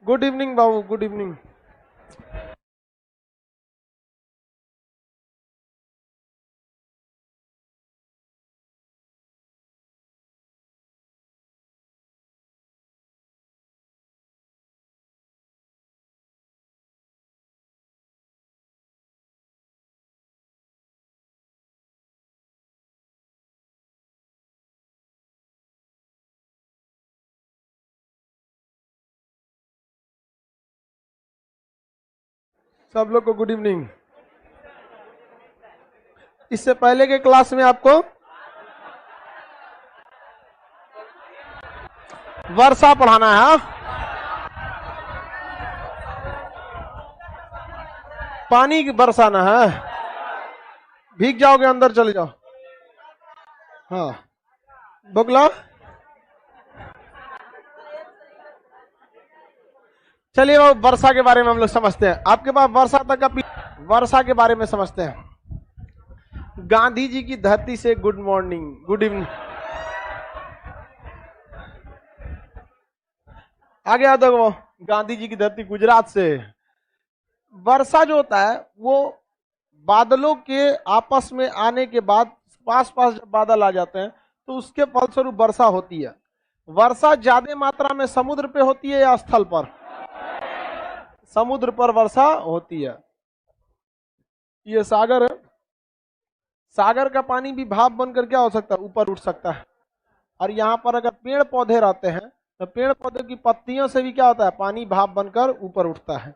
Good evening बाबू, good evening. सब लोग को गुड इवनिंग। इससे पहले के क्लास में आपको वर्षा पढ़ाना है। हाँ? पानी बरसाना है, भीग जाओगे अंदर चले जाओ। हाँ बोगला, चलिए वो वर्षा के बारे में हम लोग समझते हैं। आपके पास वर्षा तक का वर्षा के बारे में समझते हैं। गांधी जी की धरती से गुड मॉर्निंग, गुड इवनिंग। आगे आ देखो, गांधी जी की धरती गुजरात से। वर्षा जो होता है वो बादलों के आपस में आने के बाद पास पास जब बादल आ जाते हैं तो उसके फलस्वरूप वर्षा होती है। वर्षा ज्यादा मात्रा में समुद्र पे होती है या स्थल पर? समुद्र पर वर्षा होती है। ये सागर है, सागर का पानी भी भाप बनकर क्या हो सकता है, ऊपर उठ सकता है। और यहाँ पर अगर पेड़ पौधे रहते हैं तो पेड़ पौधे की पत्तियों से भी क्या होता है, पानी भाप बनकर ऊपर उठता है।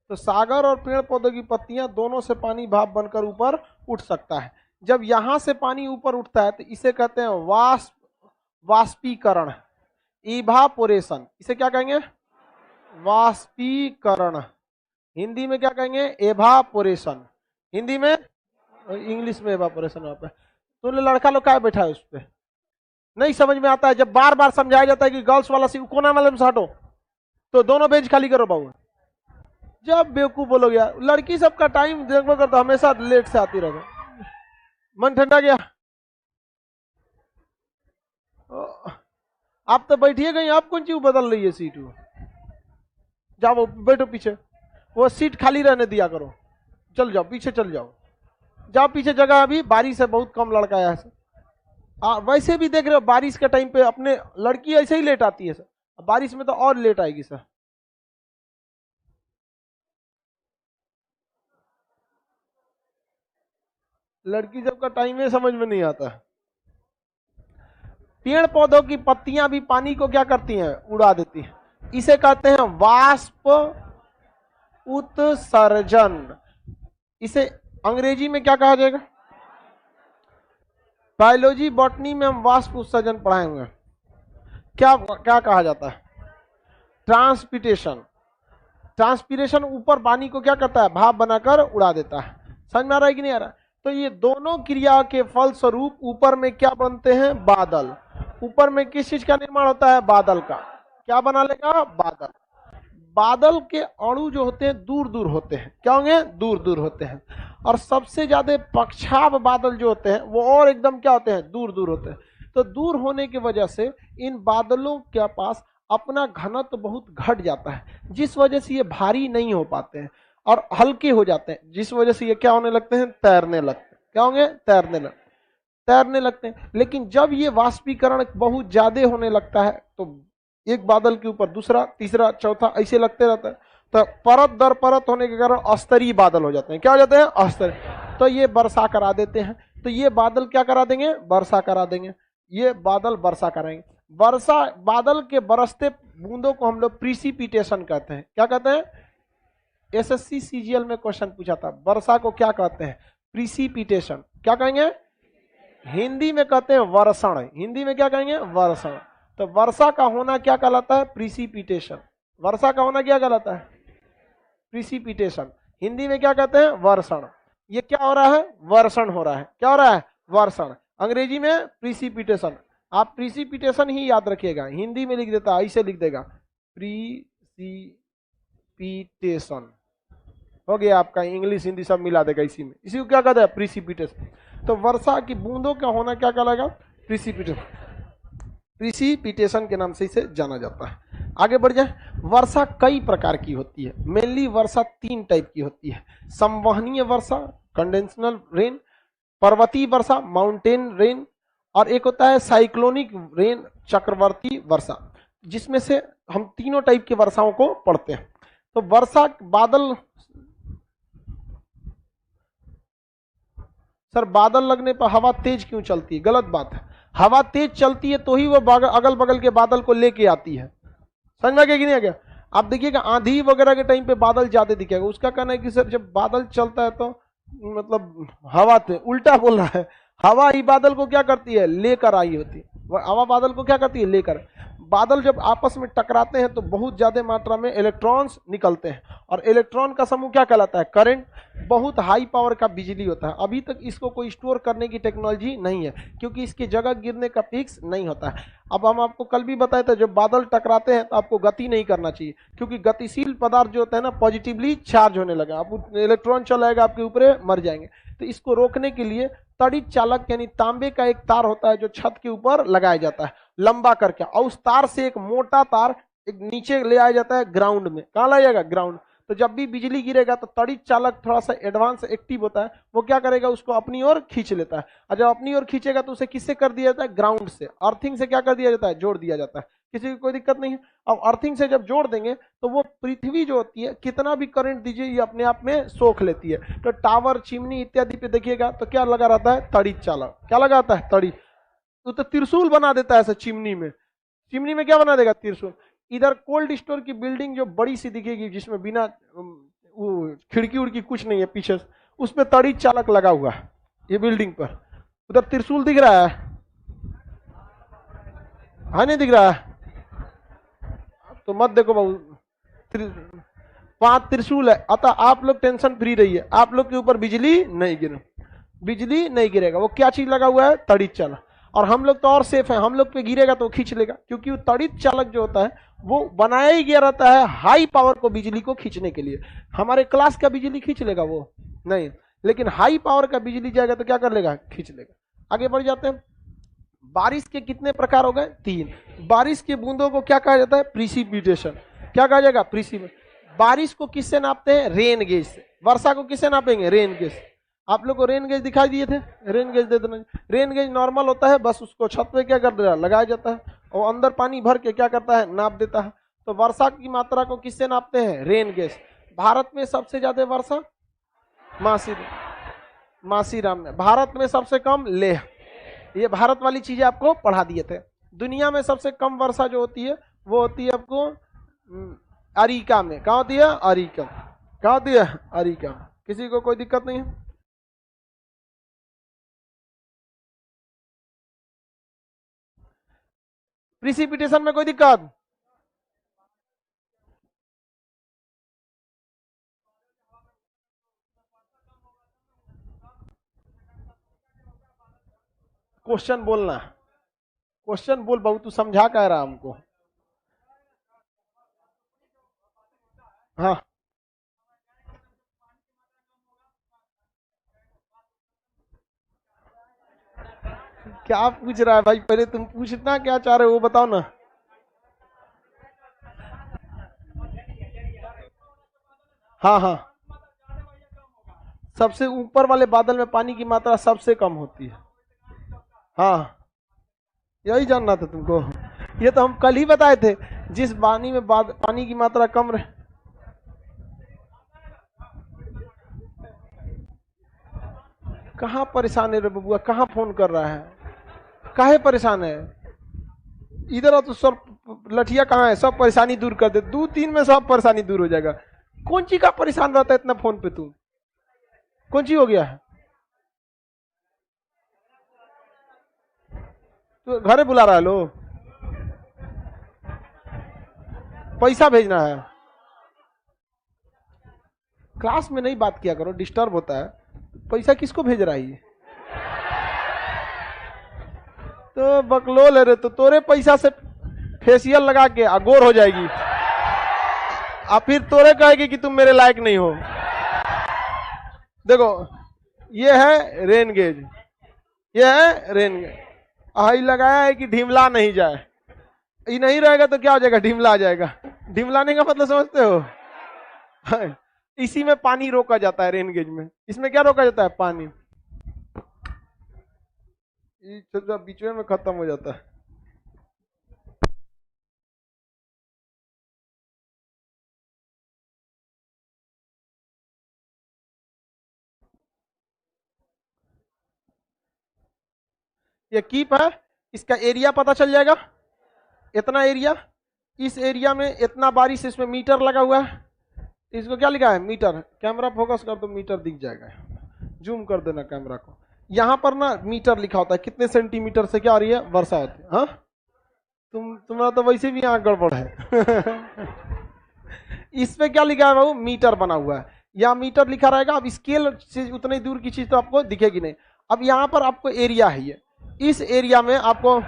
तो सागर और पेड़ पौधों की पत्तियां दोनों से पानी भाप बनकर ऊपर उठ सकता है। जब यहां से पानी ऊपर उठता है तो इसे कहते हैं वाष्पीकरण, इवापोरेशन। इसे क्या कहेंगे? वाष्पीकरण। हिंदी में क्या कहेंगे? एवापोरेशन। हिंदी में, इंग्लिश में एवापोरेशन। वहां पे तो लड़का लोग क्या बैठा है उस पर, नहीं समझ में आता है। जब बार बार समझाया जाता है कि गर्ल्स वाला सीट कोना वाले में हटो, तो दोनों बेंच खाली करो बाबू। जब बेवकूफ बोलोगे यार, लड़की सबका टाइम देखो करता हमेशा लेट से आती रहो। मन ठंडा गया, आप तो बैठिए कहीं, आप कौन चीज बदल रही है सीट? जाओ बैठो पीछे, वो सीट खाली रहने दिया करो। चल जाओ पीछे, चल जाओ, जाओ पीछे, जगह अभी बारिश है, बहुत कम लड़का है। वैसे भी देख रहे हो बारिश के टाइम पे अपने लड़की ऐसे ही लेट आती है सर, बारिश में तो और लेट आएगी सर। लड़की सबका टाइम है, समझ में नहीं आता। पेड़ पौधों की पत्तियां भी पानी को क्या करती हैं, उड़ा देती हैं। इसे कहते हैं वाष्प उत्सर्जन। इसे अंग्रेजी में क्या कहा जाएगा? बायोलॉजी बॉटनी में हम वाष्प उत्सर्जन पढ़ाएंगे। क्या क्या कहा जाता है? ट्रांसपिटेशन। ट्रांसपिरेशन ऊपर पानी को क्या करता है, भाप बनाकर उड़ा देता है। समझ में आ रहा है कि नहीं आ रहा? तो ये दोनों क्रिया के फल स्वरूप ऊपर में क्या बनते हैं, बादल। ऊपर में किस चीज का निर्माण होता है, बादल का। क्या बना लेगा, बादल। बादल के अणु जो होते हैं दूर दूर होते हैं, क्या होंगे, दूर दूर होते हैं। और सबसे ज्यादा पक्षाभ बादल जो होते हैं वो और एकदम क्या होते हैं, दूर दूर होते हैं। तो दूर होने की वजह से इन बादलों के पास अपना घनत्व तो बहुत घट जाता है, जिस वजह से ये भारी नहीं हो पाते हैं और हल्के हो जाते हैं, जिस वजह से ये क्या होने लगते हैं, तैरने लगते हैं। क्या होंगे, तैरने लगते हैं। लेकिन जब ये वाष्पीकरण बहुत ज्यादा होने लगता है तो एक बादल के ऊपर दूसरा, तीसरा, चौथा ऐसे लगते रहता है। तो परत दर परत होने के कारण अस्तरीय बादल हो जाते हैं। क्या हो जाते हैं, अस्तरीय। तो ये वर्षा करा देते हैं। तो ये बादल क्या करा देंगे, वर्षा करा देंगे। ये बादल वर्षा कराएंगे। वर्षा, बादल के बरसते बूंदों को हम लोग प्रीसिपिटेशन कहते हैं। क्या कहते हैं? एसएससी सीजीएल में क्वेश्चन पूछा था, वर्षा को क्या कहते हैं, प्रीसिपिटेशन। क्या कहेंगे? हिंदी में कहते हैं वर्षण। हिंदी में क्या कहेंगे, वर्षण। तो वर्षा का होना क्या कहलाता है, प्रीसिपिटेशन। वर्षा का होना क्या कहलाता है, प्रीसिपिटेशन। हिंदी में क्या कहते हैं, वर्षण। ये क्या हो रहा है, वर्षण हो रहा है। क्या हो रहा है, वर्षण। अंग्रेजी में प्रीसिपिटेशन। आप प्रीसिपिटेशन ही याद रखिएगा, हिंदी में लिख देता ऐसे लिख देगा, प्रीसिपिटेशन। हो गया आपका, इंग्लिश हिंदी सब मिला देगा इसी में। इसी को क्या कहते हैं, प्रीसिपिटेशन। तो वर्षा की बूंदों का होना क्या कहलाएगा, प्रीसिपिटेशन। प्रीसिपिटेशन के नाम से इसे जाना जाता है। आगे बढ़ जाए। वर्षा कई प्रकार की होती है, मेनली वर्षा 3 टाइप की होती है। संवहनीय वर्षा, कंडेंसनल रेन, पर्वतीय वर्षा, माउंटेन रेन, और एक होता है साइक्लोनिक रेन, चक्रवर्ती वर्षा, जिसमें से हम तीनों टाइप की वर्षाओं को पढ़ते हैं। तो वर्षा बादल, सर बादल लगने पर हवा तेज क्यों चलती है? गलत बात है। हवा तेज चलती है तो ही वो अगल बगल के बादल को लेके आती है। समझ में आ गया कि नहीं आ गया? आप देखिएगा आंधी वगैरह के टाइम पे बादल ज्यादा दिखेगा। उसका कहना है कि सर जब बादल चलता है तो मतलब हवा थे, उल्टा बोल रहा है। हवा ही बादल को क्या करती है? लेकर आई होती है। हवा बादल को क्या करती है? लेकर। बादल जब आपस में टकराते हैं तो बहुत ज्यादा मात्रा में इलेक्ट्रॉन्स निकलते हैं, और इलेक्ट्रॉन का समूह क्या कहलाता है? करंट। बहुत हाई पावर का बिजली होता है। अभी तक इसको कोई स्टोर करने की टेक्नोलॉजी नहीं है, क्योंकि इसकी जगह गिरने का फिक्स नहीं होता है। अब हम आपको कल भी बताए थे, जब बादल टकराते हैं तो आपको गति नहीं करना चाहिए, क्योंकि गतिशील पदार्थ जो होता है ना, पॉजिटिवली चार्ज होने लगा, अब इलेक्ट्रॉन चलाएगा आपके ऊपर, मर जाएंगे। तो इसको रोकने के लिए तड़ित चालक यानी तांबे का एक तार होता है जो छत के ऊपर लगाया जाता है लंबा करके, और उस तार से एक मोटा तार एक नीचे ले आया जाता है ग्राउंड में। कहाँ लाया जाएगा? ग्राउंड। तो जब भी बिजली गिरेगा तो तड़ित चालक थोड़ा सा एडवांस एक्टिव होता है, वो क्या करेगा? उसको अपनी ओर खींच लेता है, और जब अपनी ओर खींचेगा तो उसे किससे कर दिया जाता है? ग्राउंड से, अर्थिंग से क्या कर दिया जाता है? जोड़ दिया जाता है। किसी को कोई दिक्कत नहीं है। अब अर्थिंग से जब जोड़ देंगे तो वो पृथ्वी जो होती है, कितना भी करंट दीजिए ये अपने आप में सोख लेती है। तो टावर, चिमनी इत्यादि पे देखिएगा तो क्या लगा रहता है? तड़ित चालक। क्या लगा रहता है? तड़ी। तो त्रिशूल बना देता है ऐसा चिमनी में। चिमनी में क्या बना देगा? त्रिशूल। इधर कोल्ड स्टोर की बिल्डिंग जो बड़ी सी दिखेगी, जिसमें बिना वो खिड़की उड़की कुछ नहीं है पीछे, उस पर तड़ित चालक लगा हुआ है ये बिल्डिंग पर। उधर त्रिशूल दिख रहा है? हाँ, नहीं दिख रहा है तो मत देखो बाबू। 5 त्रिशूल है, अतः आप लोग टेंशन फ्री रहिए, आप लोग के ऊपर बिजली नहीं गिरे, बिजली नहीं गिरेगा। वो क्या चीज लगा हुआ है? तड़ित चालक। और हम लोग तो और सेफ है, हम लोग पे गिरेगा तो खींच लेगा, क्योंकि वो तड़ित चालक जो होता है वो बनाया ही गया रहता है हाई पावर को बिजली को खींचने के लिए। हमारे क्लास का बिजली खींच लेगा वो नहीं, लेकिन हाई पावर का बिजली जाएगा तो क्या कर लेगा? खींच लेगा। आगे बढ़ जाते हैं। बारिश के कितने प्रकार हो गए? 3। बारिश के बूंदों को क्या कहा जाता है? प्रिसिपिटेशन। क्या कहा जाएगा? प्रिसिपिटेशन। बारिश को किससे नापते हैं? रेन गेज से। वर्षा को किससे नापेंगे? Rain gauge. आप लोग को रेन गेज दिखाई दिए थे? रेन गेज दे देना। रेन गेज नॉर्मल होता है, बस उसको छत पे क्या कर देगा? लगाया जाता है, और अंदर पानी भर के क्या करता है? नाप देता है। तो वर्षा की मात्रा को किससे नापते हैं? Rain gauge. भारत में सबसे ज्यादा वर्षा मासीराम में। भारत में सबसे कम लेह। ये भारत वाली चीजें आपको पढ़ा दिए थे। दुनिया में सबसे कम वर्षा जो होती है वो होती है आपको अरिका में। कहाँ होती है? अरिका। कहाँ होती है? अरिका। किसी को कोई दिक्कत नहीं है? प्रिसिपिटेशन में कोई दिक्कत? क्वेश्चन बोलना, क्वेश्चन बोल बाबू, तू समझा कह रहा हमको। हाँ, क्या पूछ रहा है भाई? पहले तुम पूछना क्या चाह रहे हो वो बताओ ना। हाँ हाँ, सबसे ऊपर वाले बादल में पानी की मात्रा सबसे कम होती है। हाँ, यही जानना था तुमको? ये तो हम कल ही बताए थे। जिस पानी में पानी की मात्रा कम रहे। कहाँ परेशान है रे बबुआ? कहाँ फोन कर रहा है? काहे परेशान है? इधर आ तो सब लठिया कहाँ है? सब परेशानी दूर कर दे, 2-3 में सब परेशानी दूर हो जाएगा। कौन चीज का परेशान रहता है इतना फोन पे तू? कौन चीज हो गया है? तो घरे बुला रहा है लो? पैसा भेजना है? क्लास में नहीं बात किया करो, डिस्टर्ब होता है। पैसा किसको भेज रहा है ये? तो बकलोल है रे, तो तोरे पैसा से फेशियल लगा के अगोर हो जाएगी, और फिर तोरे कहेगी कि तुम मेरे लायक नहीं हो। देखो, ये है रेन गेज, ये है रेन गेज। आई लगाया है कि ढिमला नहीं जाए, ये नहीं रहेगा तो क्या हो जाएगा, ढिमला आ जाएगा। ढिमलाने का मतलब समझते हो? इसी में पानी रोका जाता है, रेन गेज में। इसमें क्या रोका जाता है, पानी। ये बीच में खत्म हो जाता है। ये कीप है, इसका एरिया पता चल जाएगा, इतना एरिया, इस एरिया में इतना बारिश, इसमें मीटर लगा हुआ है, इसको क्या लिखा है, मीटर। कैमरा फोकस कर तो मीटर दिख जाएगा, जूम कर देना कैमरा को। यहां पर ना मीटर लिखा होता है, कितने सेंटीमीटर से क्या आ रही है, वर्षा होती है। हाँ, तुम्हारा तो वैसे भी यहाँ गड़बड़ है। इस पे क्या लिखा है बाबू, मीटर बना हुआ है, या मीटर लिखा रहेगा। अब स्केल से उतनी दूर की चीज तो आपको दिखेगी नहीं। अब यहाँ पर आपको एरिया है, ये इस एरिया में आपको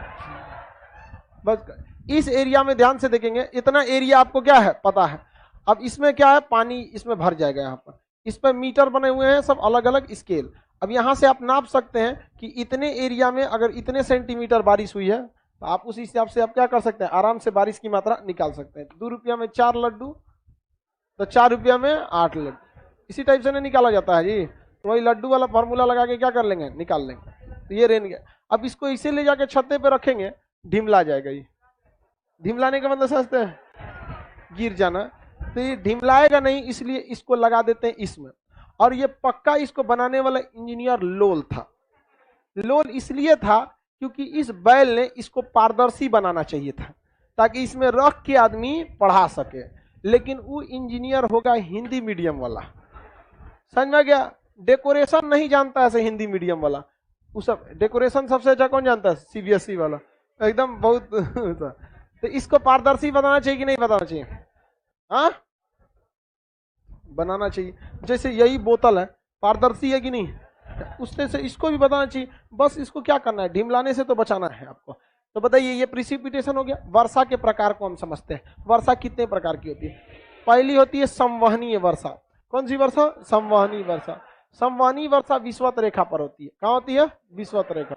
बस इस एरिया में ध्यान से देखेंगे, इतना एरिया आपको क्या है पता है। अब इसमें क्या है, पानी इसमें भर जाएगा। यहाँ पर इस पर मीटर बने हुए हैं, सब अलग अलग स्केल। अब यहाँ से आप नाप सकते हैं कि इतने एरिया में अगर इतने सेंटीमीटर बारिश हुई है, तो आप उस हिसाब से आप क्या कर सकते हैं, आराम से बारिश की मात्रा निकाल सकते हैं। 2 रुपया में 4 लड्डू, तो 4 रुपया में 8 लड्डू, इसी टाइप से नहीं निकाला जाता है जी। तो वही लड्डू वाला फॉर्मूला लगा के क्या कर लेंगे, निकाल लेंगे। तो ये रेन गया। अब इसको इसे ले जाके छत्ते पे रखेंगे, ढिमला जाएगा। ये ढिमलाने का मतलब समझते हैं, गिर जाना। तो ये ढिमलाएगा नहीं, इसलिए इसको लगा देते हैं इसमें। और ये पक्का इसको बनाने वाला इंजीनियर लोल था। लोल इसलिए था क्योंकि इस बैल ने इसको पारदर्शी बनाना चाहिए था, ताकि इसमें रख के आदमी पढ़ा सके। लेकिन वो इंजीनियर होगा हिंदी मीडियम वाला, समझ में गया। डेकोरेशन नहीं जानता है हिंदी मीडियम वाला। वो सब डेकोरेशन सबसे अच्छा कौन जानता है, सीबीएसई वाला, एकदम बहुत। तो इसको पारदर्शी बनाना चाहिए कि नहीं बनाना चाहिए, हाँ बनाना चाहिए। जैसे यही बोतल है, पारदर्शी है कि नहीं, उससे से इसको भी बताना चाहिए। बस इसको क्या करना है, ढिमलाने से तो बचाना है आपको। तो बताइए, ये प्रिसिपिटेशन हो गया। वर्षा के प्रकार को हम समझते हैं। वर्षा कितने प्रकार की होती है। पहली होती है संवहनीय वर्षा। कौन सी वर्षा, संवहनीय वर्षा। संवहनीय वर्षा विषुवत रेखा पर होती है। कहाँ होती है, विषुवत रेखा।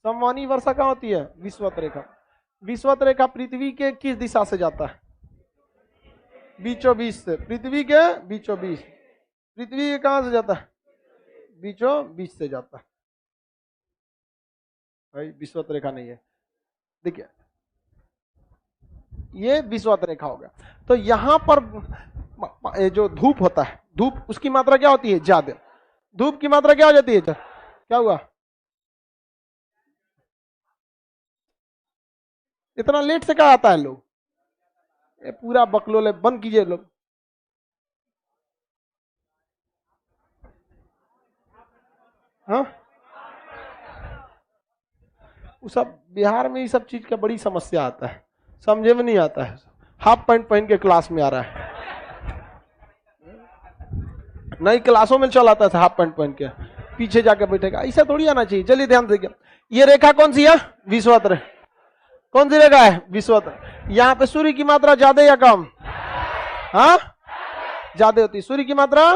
संवहनीय वर्षा कहाँ होती है, विषुवत रेखा। विषुवत रेखा पृथ्वी के किस दिशा से जाता है, बीचों बीच से। पृथ्वी के बीचों बीच। पृथ्वी के कहां से जाता है, बीचों बीच से जाता है भाई। विषुवत रेखा नहीं है, देखिए ये विषुवत रेखा हो गया। तो यहां पर जो धूप होता है, धूप उसकी मात्रा क्या होती है, ज्यादा। धूप की मात्रा क्या हो जाती है, क्या हुआ, इतना लेट से क्या आता है लोग, पूरा बकलोल है, बंद कीजिए लोग। हाँ, वो सब बिहार में ये सब चीज का बड़ी समस्या आता है, समझे में नहीं आता है। हाफ पैंट पहन के क्लास में आ रहा है, नई क्लासों में चल आता था हाफ पैंट पहन के, पीछे जाकर बैठेगा। ऐसा थोड़ी आना चाहिए। चलिए ध्यान देखिए, ये रेखा कौन सी है, विषुवत रेखा। कौन सी रेखा है, विषुवत। यहाँ पे सूर्य की मात्रा ज्यादा या कम, हाँ ज्यादा होती है, सूर्य की मात्रा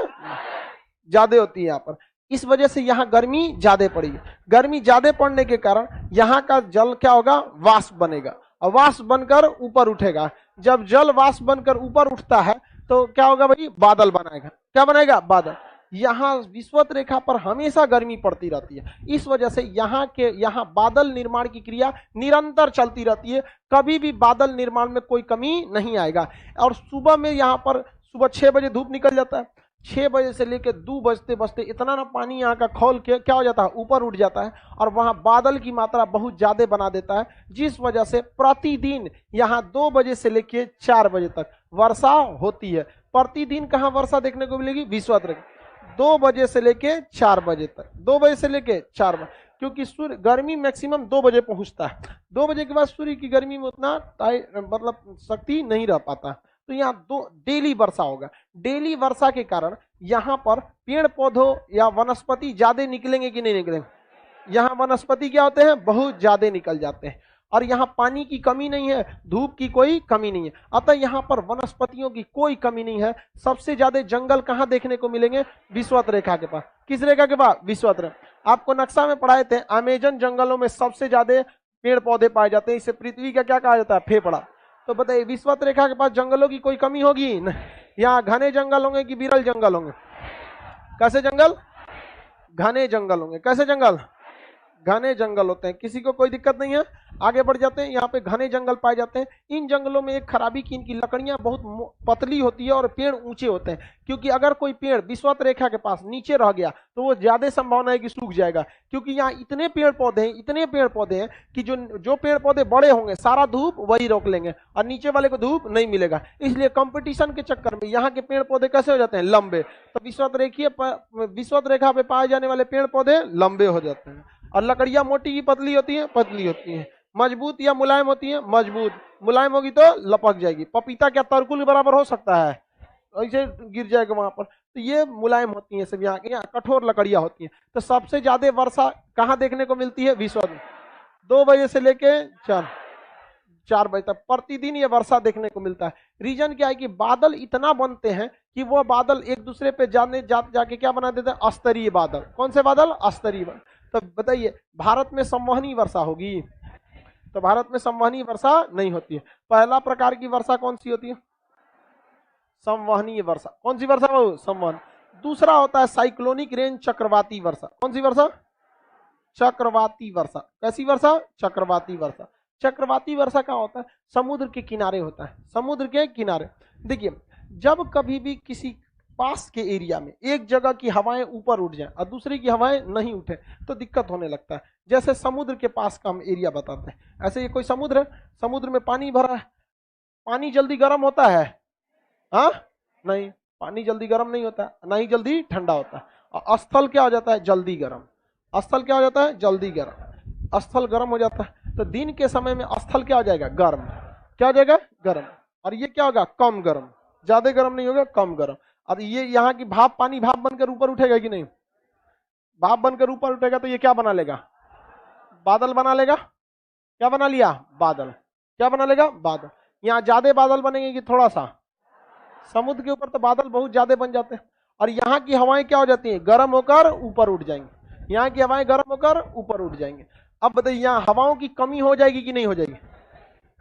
ज्यादा होती है यहाँ पर। इस वजह से यहाँ गर्मी ज्यादा पड़ेगी। गर्मी ज्यादा पड़ने के कारण यहाँ का जल क्या होगा, वाष्प बनेगा, और वाष्प बनकर ऊपर उठेगा। जब जल वाष्प बनकर ऊपर उठता है तो क्या होगा भाई, बादल बनाएगा। क्या बनाएगा, बादल। यहाँ विषुवत रेखा पर हमेशा गर्मी पड़ती रहती है। इस वजह से यहाँ बादल निर्माण की क्रिया निरंतर चलती रहती है। कभी भी बादल निर्माण में कोई कमी नहीं आएगा। और सुबह में यहाँ पर सुबह 6 बजे धूप निकल जाता है। 6 बजे से लेकर 2 बजते बजते इतना ना पानी यहाँ का खौल के क्या हो जाता है, ऊपर उठ जाता है, और वहां बादल की मात्रा बहुत ज्यादा बना देता है। जिस वजह से प्रतिदिन यहाँ 2 बजे से लेकर 4 बजे तक वर्षा होती है। प्रतिदिन कहाँ वर्षा देखने को मिलेगी, विषुवत रेखा। 2 बजे से लेके 4 बजे तक, 2 बजे से लेके 4 बजे, क्योंकि सूर्य गर्मी मैक्सिमम 2 बजे पहुंचता है। 2 बजे के बाद सूर्य की गर्मी में उतना मतलब शक्ति नहीं रह पाता। तो यहाँ डेली वर्षा होगा। डेली वर्षा के कारण यहाँ पर पेड़ पौधों या वनस्पति ज्यादा निकलेंगे कि नहीं निकलेंगे, यहाँ वनस्पति क्या होते हैं, बहुत ज्यादा निकल जाते हैं। और यहाँ पानी की कमी नहीं है, धूप की कोई कमी नहीं है, अतः यहाँ पर वनस्पतियों की कोई कमी नहीं है। सबसे ज्यादा जंगल कहाँ देखने को मिलेंगे, विषुवत रेखा के पास। किस रेखा के पास, विषुवत रेखा। आपको नक्शा में पढ़ाए थे, अमेजन जंगलों में सबसे ज्यादा पेड़ पौधे पाए जाते हैं, इसे पृथ्वी का क्या कहा जाता है? फेफड़ा। तो बताइए विषुवत रेखा के पास जंगलों की कोई कमी होगी? नहीं। यहाँ घने जंगल होंगे कि विरल जंगल होंगे? कैसे जंगल? घने जंगल होंगे। कैसे जंगल? घने जंगल होते हैं, किसी को कोई दिक्कत नहीं है। आगे बढ़ जाते हैं, यहाँ पे घने जंगल पाए जाते हैं। इन जंगलों में एक खराबी की इनकी लकड़ियां बहुत पतली होती है और पेड़ ऊंचे होते हैं, क्योंकि अगर कोई पेड़ विषुवत रेखा के पास नीचे रह गया तो वो ज्यादा संभावना है कि सूख जाएगा, क्योंकि यहाँ इतने पेड़ पौधे हैं, इतने पेड़ पौधे हैं कि जो जो पेड़ पौधे बड़े होंगे सारा धूप वही रोक लेंगे और नीचे वाले को धूप नहीं मिलेगा। इसलिए कंपटीशन के चक्कर में यहाँ के पेड़ पौधे कैसे हो जाते हैं? लंबे। तो विषुवत रेखा पे पाए जाने वाले पेड़ पौधे लंबे हो जाते हैं। और लकड़ियां मोटी की पतली होती हैं? पतली होती हैं। मजबूत या मुलायम होती हैं? मजबूत। मुलायम होगी तो लपक जाएगी। पपीता क्या तरकुल के बराबर हो सकता है? ऐसे गिर जाएगा वहां पर। तो ये मुलायम होती हैं सब, यहाँ कठोर लकड़ियां होती हैं। तो सबसे ज्यादा वर्षा कहाँ देखने को मिलती है? विषुवत में। 2 बजे से लेके 4 बजे तक प्रतिदिन ये वर्षा देखने को मिलता है। रीजन क्या है कि बादल इतना बनते हैं कि वो बादल एक दूसरे पे जाके क्या बना देते हैं? अस्तरीय बादल। कौन से बादल? अस्तरीय बादल। तो बताइए भारत में संवहनी वर्षा होगी? तो भारत में संवहनी वर्षा नहीं होती है। पहला प्रकार की वर्षा कौन सी होती है? संवहनीय वर्षा। कौन सी वर्षा? वो संवहन। दूसरा होता है साइक्लोनिक रेंज, चक्रवाती वर्षा। कौन सी वर्षा? चक्रवाती वर्षा। कैसी वर्षा? चक्रवाती वर्षा। चक्रवाती वर्षा क्या होता है? समुद्र के किनारे होता है। समुद्र के किनारे देखिए, जब कभी भी किसी पास के एरिया में एक जगह की हवाएं ऊपर उठ जाएं और दूसरी की हवाएं नहीं उठे तो दिक्कत होने लगता है। जैसे समुद्र के पास का हम एरिया बताते हैं, ऐसे ये कोई समुद्र है, समुद्र में पानी भरा है, पानी जल्दी गर्म होता है? हाँ? नहीं, पानी जल्दी गर्म नहीं होता, ना ही जल्दी ठंडा होता है। और स्थल क्या हो जाता है? जल्दी गर्म। स्थल क्या हो जाता है? जल्दी गर्म। स्थल गर्म हो जाता है तो दिन के समय में स्थल क्या हो जाएगा? गर्म। क्या हो जाएगा? गर्म। और ये क्या होगा? कम गर्म। ज्यादा गर्म नहीं होगा, कम गर्म। अब ये यहाँ की भाप, पानी भाप बनकर ऊपर उठेगा कि नहीं? भाप बनकर ऊपर उठेगा तो ये क्या बना लेगा? बादल बना लेगा। क्या बना लिया? बादल। क्या बना लेगा? बादल। यहाँ ज्यादा बादल बनेंगे कि थोड़ा सा? समुद्र के ऊपर तो बादल बहुत ज्यादा बन जाते हैं और यहाँ की हवाएं क्या हो जाती हैं? गर्म होकर ऊपर उठ जाएंगी। यहाँ की हवाएं गर्म होकर ऊपर उठ जाएंगे। अब बताइए यहाँ हवाओं की कमी हो जाएगी कि नहीं हो जाएगी?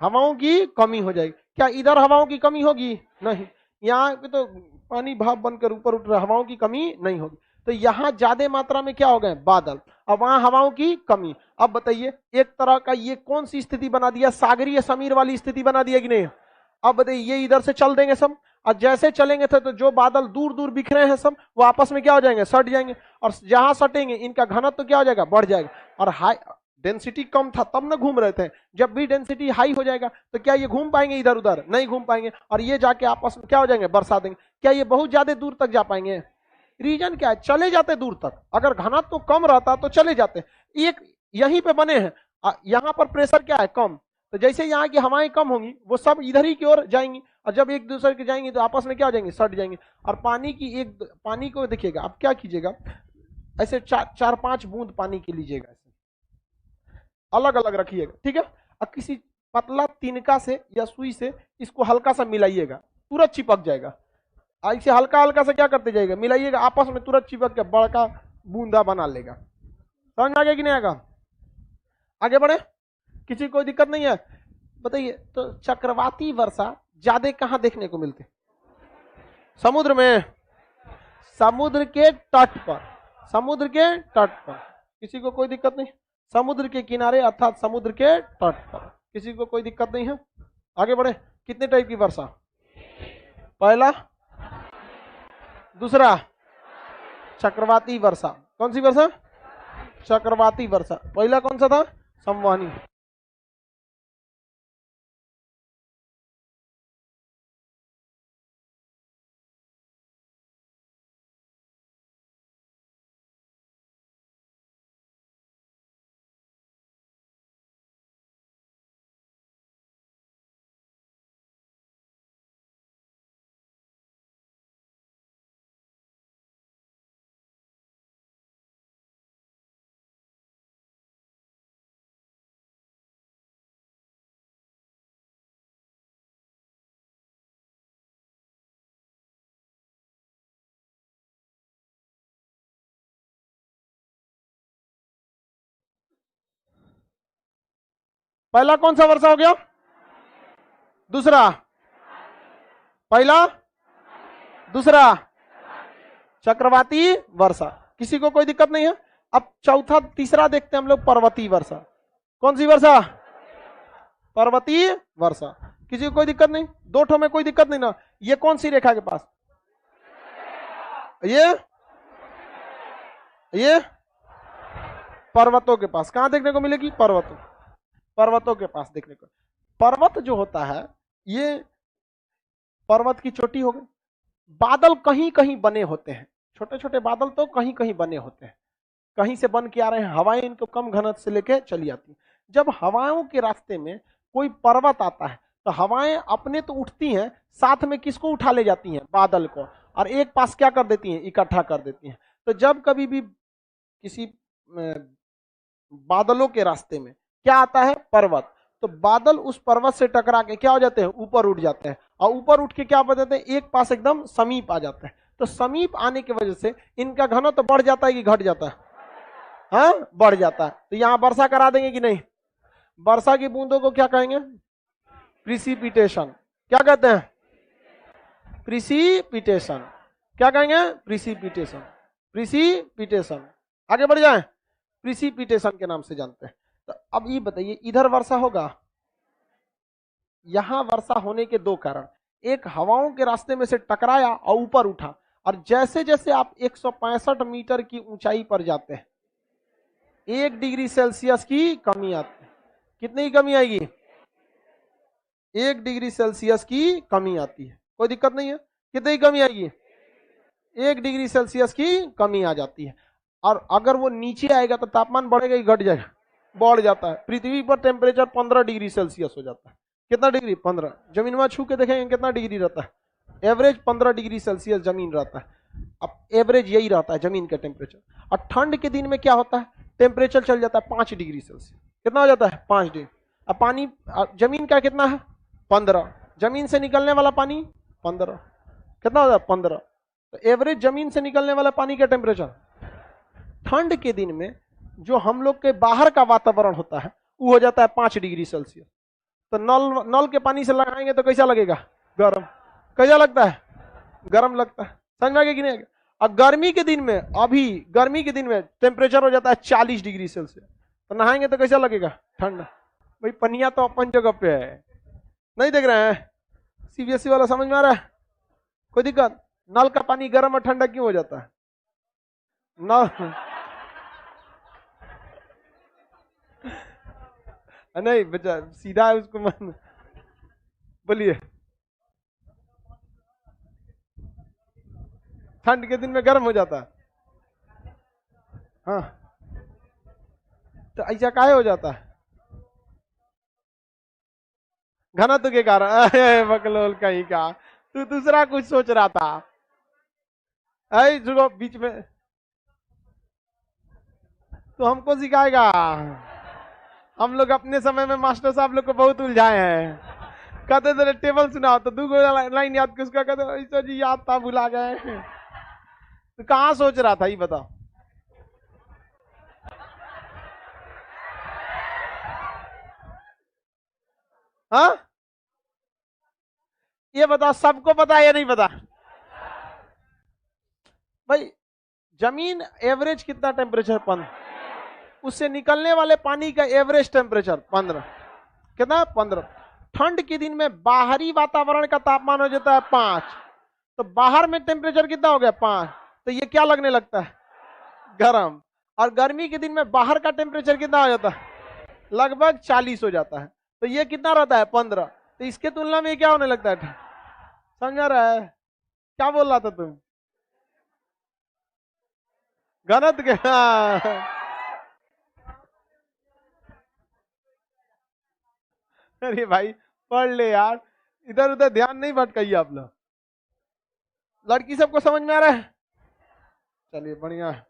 हवाओं की कमी हो जाएगी। क्या इधर हवाओं की कमी होगी? नहीं। यहाँ पे तो पानी भाप बनकर ऊपर उठ रहा, हवाओं की कमी नहीं होगी। तो यहाँ ज्यादा मात्रा में क्या हो गए? बादल। अब वहां हवाओं की कमी। अब बताइए एक तरह का ये कौन सी स्थिति बना दिया? सागरीय समीर वाली स्थिति बना दिया कि नहीं? अब बताइए ये इधर से चल देंगे सब, और जैसे चलेंगे तो जो बादल दूर दूर बिखरे हैं सब वो आपस में क्या हो जाएंगे? सट जाएंगे। और जहां सटेंगे इनका घनत्व तो क्या हो जाएगा? बढ़ जाएगा। और हाई डेंसिटी कम था तब ना घूम रहे थे, जब भी डेंसिटी हाई हो जाएगा तो क्या ये घूम पाएंगे? इधर उधर नहीं घूम पाएंगे। और ये जाके आपस में क्या हो जाएंगे? बरसा देंगे। क्या ये बहुत ज्यादा दूर तक जा पाएंगे? रीजन क्या है? चले जाते दूर तक। अगर घनत्व तो कम रहता तो चले जाते। एक यहीं पे बने हैं, यहाँ पर प्रेशर क्या है? कम। तो जैसे यहाँ की हवाएं कम होंगी वो सब इधर ही की ओर जाएंगी, और जब एक दूसरे के जाएंगे तो आपस में क्या हो जाएंगे? सट जाएंगे। और पानी को देखिएगा, आप क्या कीजिएगा, ऐसे 4-5 बूंद पानी की लीजिएगा, ऐसे अलग अलग रखिएगा, ठीक है। अब किसी पतला तिनका से या सुई से इसको हल्का सा मिलाइएगा, तुरंत चिपक जाएगा। ऐसे हल्का हल्का से क्या करते जाइएगा? मिलाइएगा, आपस में तुरंत चिपक के बड़का बूंदा बना लेगा। समझ में आ गया कि नहीं आएगा? आगे बढ़े, किसी कोई दिक्कत नहीं है? बताइए तो चक्रवाती वर्षा ज्यादा कहां देखने को मिलती? समुद्र में। समुद्र के तट पर। समुद्र के तट पर। किसी को कोई दिक्कत नहीं? समुद्र के किनारे अर्थात समुद्र के तट पर। किसी को कोई दिक्कत नहीं है? आगे बढ़े, कितने टाइप की वर्षा? पहला, दूसरा चक्रवाती वर्षा। कौन सी वर्षा? चक्रवाती वर्षा। पहला कौन सा था? संवहनी। पहला कौन सा वर्षा हो गया? दूसरा, पहला, दूसरा चक्रवाती वर्षा। किसी को कोई दिक्कत नहीं है? अब चौथा तीसरा देखते हैं हम लोग, पर्वतीय वर्षा। कौन सी वर्षा? पर्वतीय वर्षा। किसी को कोई दिक्कत नहीं? दो ठो में कोई दिक्कत नहीं ना? ये कौन सी रेखा के पास? ये पर्वतों के पास। कहां देखने को मिलेगी? पर्वतों के पास देखने को। पर्वत जो होता है, ये पर्वत की चोटी हो गई। बादल कहीं कहीं बने होते हैं, छोटे छोटे बादल तो कहीं कहीं बने होते हैं, कहीं से बन के आ रहे हैं। हवाएं इनको कम घनत्व से लेके चली आती हैं। जब हवाओं के रास्ते में कोई पर्वत आता है तो हवाएं अपने तो उठती हैं, साथ में किसको उठा ले जाती हैं? बादल को। और एक पास क्या कर देती हैं? इकट्ठा कर देती हैं। तो जब कभी भी किसी बादलों के रास्ते में क्या आता है? पर्वत। तो बादल उस पर्वत से टकरा के क्या हो जाते हैं? ऊपर उठ जाते हैं। और ऊपर उठ के क्या बन जाते हैं? एक पास एकदम समीप आ जाता है। तो समीप आने की वजह से इनका घनत्व तो बढ़ जाता है कि घट जाता है? हाँ, बढ़ जाता है। तो यहां वर्षा करा देंगे कि नहीं? वर्षा की बूंदों को क्या कहेंगे? प्रिसिपिटेशन। क्या कहते हैं? प्रिसिपिटेशन। क्या कहेंगे? प्रिसिपिटेशन। प्रिसिपिटेशन। आगे बढ़ जाए, प्रिसिपिटेशन के नाम से जानते हैं। तो अब ये बताइए, इधर वर्षा होगा? यहां वर्षा होने के दो कारण। एक, हवाओं के रास्ते में से टकराया और ऊपर उठा। और जैसे जैसे आप 165 मीटर की ऊंचाई पर जाते हैं, 1 डिग्री सेल्सियस की कमी आती है। कितनी की कमी आएगी? 1 डिग्री सेल्सियस की कमी आती है। कोई दिक्कत नहीं है? कितनी की कमी आएगी? 1 डिग्री सेल्सियस की कमी आ जाती है। और अगर वो नीचे आएगा तो तापमान बढ़ेगा कि घट जाएगा? बढ़ जाता है। पृथ्वी पर टेम्परेचर 15 डिग्री सेल्सियस हो जाता है। कितना डिग्री? 15। जमीन में छू के देखेंगे कितना डिग्री रहता है? एवरेज 15 डिग्री सेल्सियस जमीन रहता है। अब एवरेज यही रहता है जमीन का टेम्परेचर। और ठंड के दिन में क्या होता है? टेम्परेचर चल जाता है 5 डिग्री सेल्सियस। कितना हो जाता है? 5 डिग्री। अब पानी जमीन का कितना है? 15। जमीन से निकलने वाला पानी 15। कितना हो जाता है? 15। तो एवरेज जमीन से निकलने वाला पानी का टेम्परेचर ठंड के दिन में जो हम लोग के बाहर का वातावरण होता है वो हो जाता है 5 डिग्री सेल्सियस। तो नल के पानी से लगाएंगे तो कैसा लगेगा? गर्म। कैसा लगता है? गर्म लगता है। समझ में आ गया कि नहीं? और गर्मी के दिन में, अभी गर्मी के दिन में टेम्परेचर हो जाता है 40 डिग्री सेल्सियस। तो नहाएंगे तो कैसा लगेगा? ठंडा। भाई पनिया तो अपन जगह पे है, नहीं देख रहे हैं? सीबीएसई वाला समझ में आ रहा है? कोई दिक्कत? नल का पानी गर्म और ठंडा क्यों हो जाता है? नल नहीं बच्चा सीधा है उसको मन। बोलिए। ठंड के दिन में गर्म हो जाता है। हाँ, तो ऐसा काहे हो जाता है? घनत्व के कारण। बकलोल कहीं का, तू दूसरा कुछ सोच रहा था। रुको, बीच में तो हमको सिखाएगा। हम लोग अपने समय में मास्टर साहब लोग को बहुत उलझाए हैं। कहते थे टेबल सुनाओ तो 2 लाइन याद, किसका कहते ऐसा जी याद था, भुला गए। तो कहाँ सोच रहा था ये बताओ? हाँ, ये बताओ, सबको पता है या नहीं पता? भाई जमीन एवरेज कितना टेम्परेचर? 15। उससे निकलने वाले पानी का एवरेज टेम्परेचर 15। कितना? 15। ठंड के दिन में बाहरी वातावरण का तापमान हो जाता है 5। तो बाहर में टेम्परेचर कितना हो गया? 5। तो ये क्या लगने लगता है? गर्म। और गर्मी के दिन में बाहर का टेम्परेचर कितना हो जाता है? लगभग 40 हो जाता है। तो ये कितना रहता है? 15। तो इसके तुलना में क्या होने लगता है? समझ रहा है? क्या बोल रहा था तुम? घनत्व के। अरे भाई पढ़ ले यार, इधर उधर ध्यान नहीं भटकाइए आप लोग। लड़की सबको समझ में आ रहा है? चलिए बढ़िया है।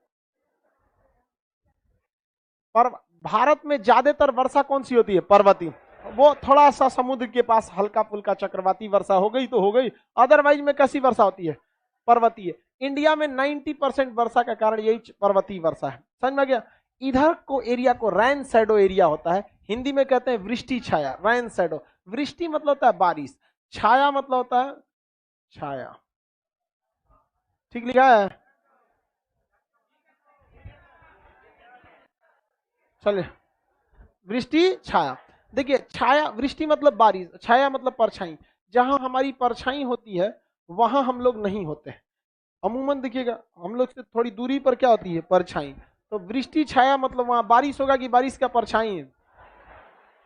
पर भारत में ज्यादातर वर्षा कौन सी होती है? पर्वतीय। वो थोड़ा सा समुद्र के पास हल्का फुल्का चक्रवाती वर्षा हो गई तो हो गई, अदरवाइज में कैसी वर्षा होती है? पर्वतीय। इंडिया में 90% वर्षा का कारण यही पर्वतीय वर्षा है। समझ में आ गया? इधर को एरिया को रैन शैडो एरिया होता है, हिंदी में कहते हैं वृष्टि छाया, रेन शैडो। वृष्टि मतलब होता है बारिश, छाया मतलब होता है छाया। ठीक लिखा है? चलिए, वृष्टि छाया। देखिए, छाया, वृष्टि मतलब बारिश, छाया मतलब परछाई। जहां हमारी परछाई होती है वहां हम लोग नहीं होते हैं। अमूमन देखिएगा, हम लोग से थोड़ी दूरी पर क्या होती है? परछाई। तो वृष्टि छाया मतलब वहां बारिश होगा कि बारिश का परछाई है?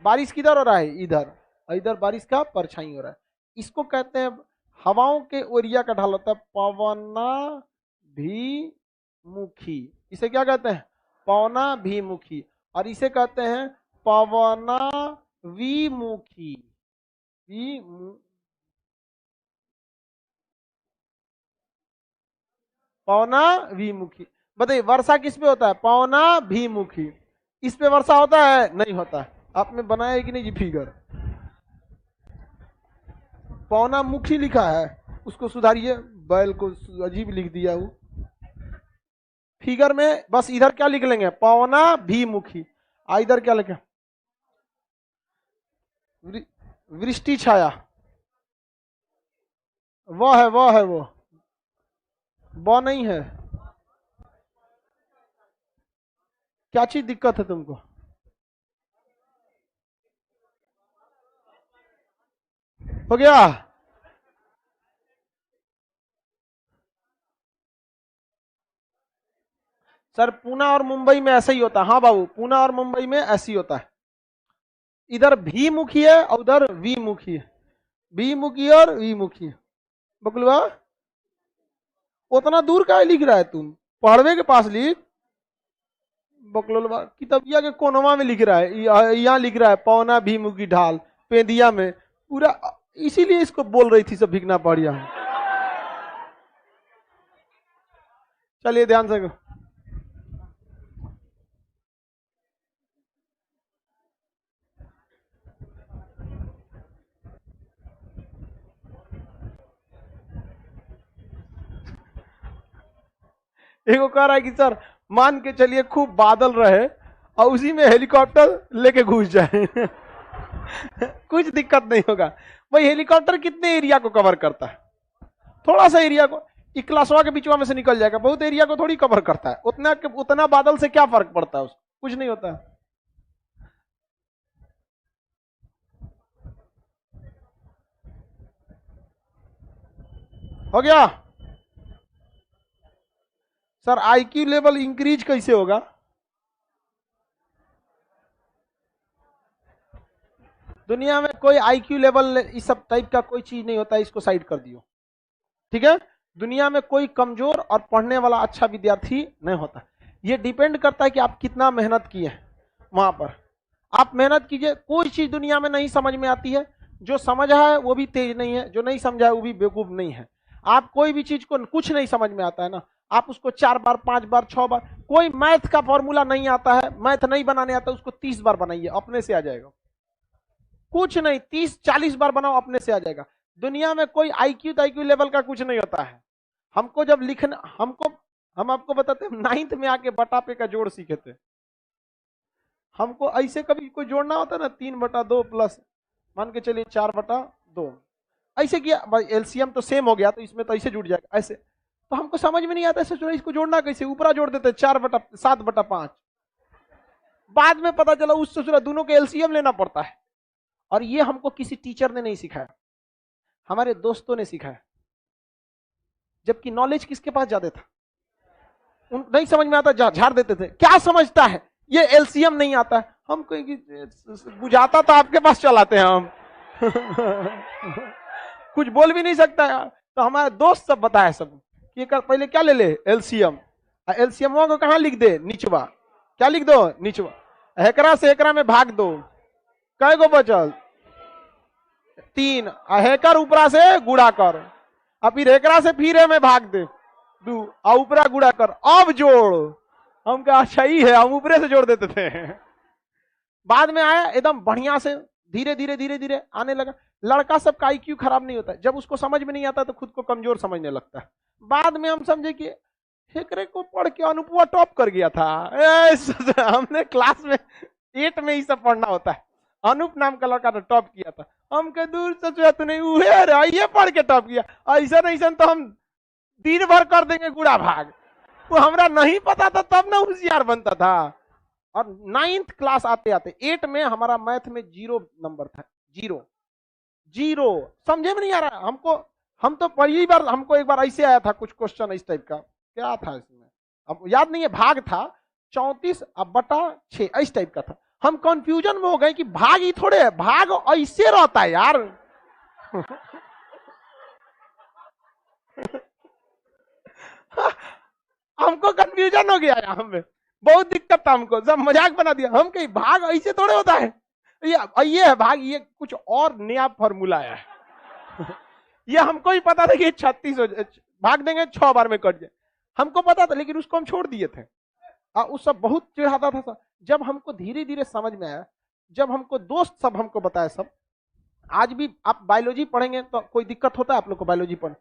बारिश किधर हो रहा है? इधर, और इधर बारिश का परछाई हो रहा है। इसको कहते हैं, हवाओं के ओरिया का ढाल होता है पवना भी मुखी। इसे क्या कहते हैं? पवना भी मुखी। और इसे कहते हैं पवना विमुखी। विमु- पवना विमुखी। बताइए, वर्षा किस पे होता है? पवना विमुखी। इस पे वर्षा होता है? नहीं होता है। आपने बनाया है कि नहीं जी फिगर? पौना मुखी लिखा है, उसको सुधारिए, बैल को अजीब लिख दिया वो फिगर में। बस इधर क्या लिख लेंगे? पौना भी मुखी। इधर क्या लिखे? वृष्टि छाया। वो है, वो है, वो नहीं है। क्या चीज दिक्कत है तुमको? हो गया? सर, पूना और मुंबई में ऐसा ही होता है। हाँ बाबू, पूना और मुंबई में ऐसे ही होता है। इधर भी मुखी है और उधर वी मुखी है। बी मुखी और वी मुखी है। बकलवा, उतना दूर का लिख रहा है तुम? पढ़वे के पास लिख। बकलोलवा किताबिया के कोनवा में लिख रहा है, यहाँ लिख रहा है पौना भी मुखी ढाल, पेंदिया में पूरा। इसीलिए इसको बोल रही थी सब भीगना पड़िया। चलिए ध्यान से। एक कह रहा है कि सर, मान के चलिए खूब बादल रहे और उसी में हेलीकॉप्टर लेके घुस जाए कुछ दिक्कत नहीं होगा। भाई, हेलीकॉप्टर कितने एरिया को कवर करता है? थोड़ा सा एरिया को। इकलासवा के बीचवा में से निकल जाएगा, बहुत एरिया को थोड़ी कवर करता है। उतना उतना बादल से क्या फर्क पड़ता है? उसको कुछ नहीं होता है। हो गया? सर, आईक्यू लेवल इंक्रीज कैसे होगा? दुनिया में कोई आईक्यू लेवल इस सब टाइप का कोई चीज नहीं होता है, इसको साइड कर दियो। ठीक है? दुनिया में कोई कमजोर और पढ़ने वाला अच्छा विद्यार्थी नहीं होता। ये डिपेंड करता है कि आप कितना मेहनत किए वहां पर। आप मेहनत कीजिए, कोई चीज दुनिया में नहीं समझ में आती है। जो समझा है वो भी तेज नहीं है, जो नहीं समझा है वो भी बेवकूफ नहीं है। आप कोई भी चीज को, कुछ नहीं समझ में आता है ना, आप उसको 4 बार, 5 बार, 6 बार, कोई मैथ का फॉर्मूला नहीं आता है, मैथ नहीं बनाने आता, उसको 30 बार बनाइए, अपने से आ जाएगा। कुछ नहीं, 30-40 बार बनाओ, अपने से आ जाएगा। दुनिया में कोई आईक्यू लेवल का कुछ नहीं होता है। हमको जब लिखना, हम आपको बताते हैं, 9th में आके बटापे का जोड़ सीखे थे। हमको ऐसे कभी कोई जोड़ना होता है ना, 3/2 प्लस मान के चलिए 4/2, ऐसे किया भाई, एलसीएम तो सेम हो गया, तो इसमें तो ऐसे जुड़ जाएगा ऐसे। तो हमको समझ में नहीं आता ऐसे, इसको जोड़ना कैसे? ऊपरा जोड़ देते 4/7/5। बाद में पता चला उस सोचना दोनों के एलसीएम लेना पड़ता है। और ये हमको किसी टीचर ने नहीं सिखाया, हमारे दोस्तों ने सिखाया। जबकि नॉलेज किसके पास ज्यादा था? नहीं समझ में आता, झाड़ देते थे। क्या समझता है ये? एलसीएम नहीं आता है। हम कहेंगे बुझाता तो आपके पास चलाते हैं हम कुछ बोल भी नहीं सकता यार। तो हमारे दोस्त सब बताया सब कि पहले क्या ले ले? एलसीएम। एलसीएम को कहां लिख दे? निचवा। क्या लिख दो? निचवा। हेकरा से हेकरा में भाग दो, कै गो बचल? 3। हेकर ऊपरा से गुड़ा कर, अब फिर हेकरा से फिर में भाग दे 2, और ऊपरा गुड़ा कर, अब जोड़। हम कहा अच्छा ही है, हम ऊपरे से जोड़ देते थे। बाद में आया एकदम बढ़िया से, धीरे धीरे धीरे धीरे आने लगा। लड़का सबका आईक्यू खराब नहीं होता, जब उसको समझ में नहीं आता तो खुद को कमजोर समझने लगता है। बाद में हम समझे कि हेकरे को पढ़ के अनुपुआ टॉप कर गया था। हमने क्लास में 8 में ही सब पढ़ना होता है। अनूप नाम का लड़का ने टॉप किया था, हम के दूर से जो तूने उहे रे ये पढ़ के टॉप किया, ऐसा नहीं तो हम दिन भर कर देंगे गुड़ा भाग। वो हमरा नहीं पता था तब ना होशियार बनता था। और 9th क्लास आते आते 8 में हमारा मैथ में 0 नंबर था, 0 0 समझे में नहीं आ रहा हमको। हम तो पहली बार हमको एक बार ऐसे आया था कुछ क्वेश्चन इस टाइप का, क्या था इसमें अब याद नहीं है, भाग था 34/6 इस टाइप का था। हम कंफ्यूजन में हो गए कि भाग ही थोड़े है, भाग ऐसे रहता है यार। हमको कंफ्यूजन हो गया यहाँ में, बहुत दिक्कत था हमको, सब मजाक बना दिया। हम कहीं भाग ऐसे थोड़े होता है, ये है भाग, ये कुछ और नया फॉर्मूला है। ये हमको ही पता था कि 36 भाग देंगे 6 बार में कट जाए, हमको पता था, लेकिन उसको हम छोड़ दिए थे। उस सब बहुत चिढ़ाता था। जब हमको धीरे धीरे समझ में आया, जब हमको दोस्त सब हमको बताया सब, आज भी आप बायोलॉजी पढ़ेंगे तो कोई दिक्कत होता है आप लोग को बायोलॉजी पढ़,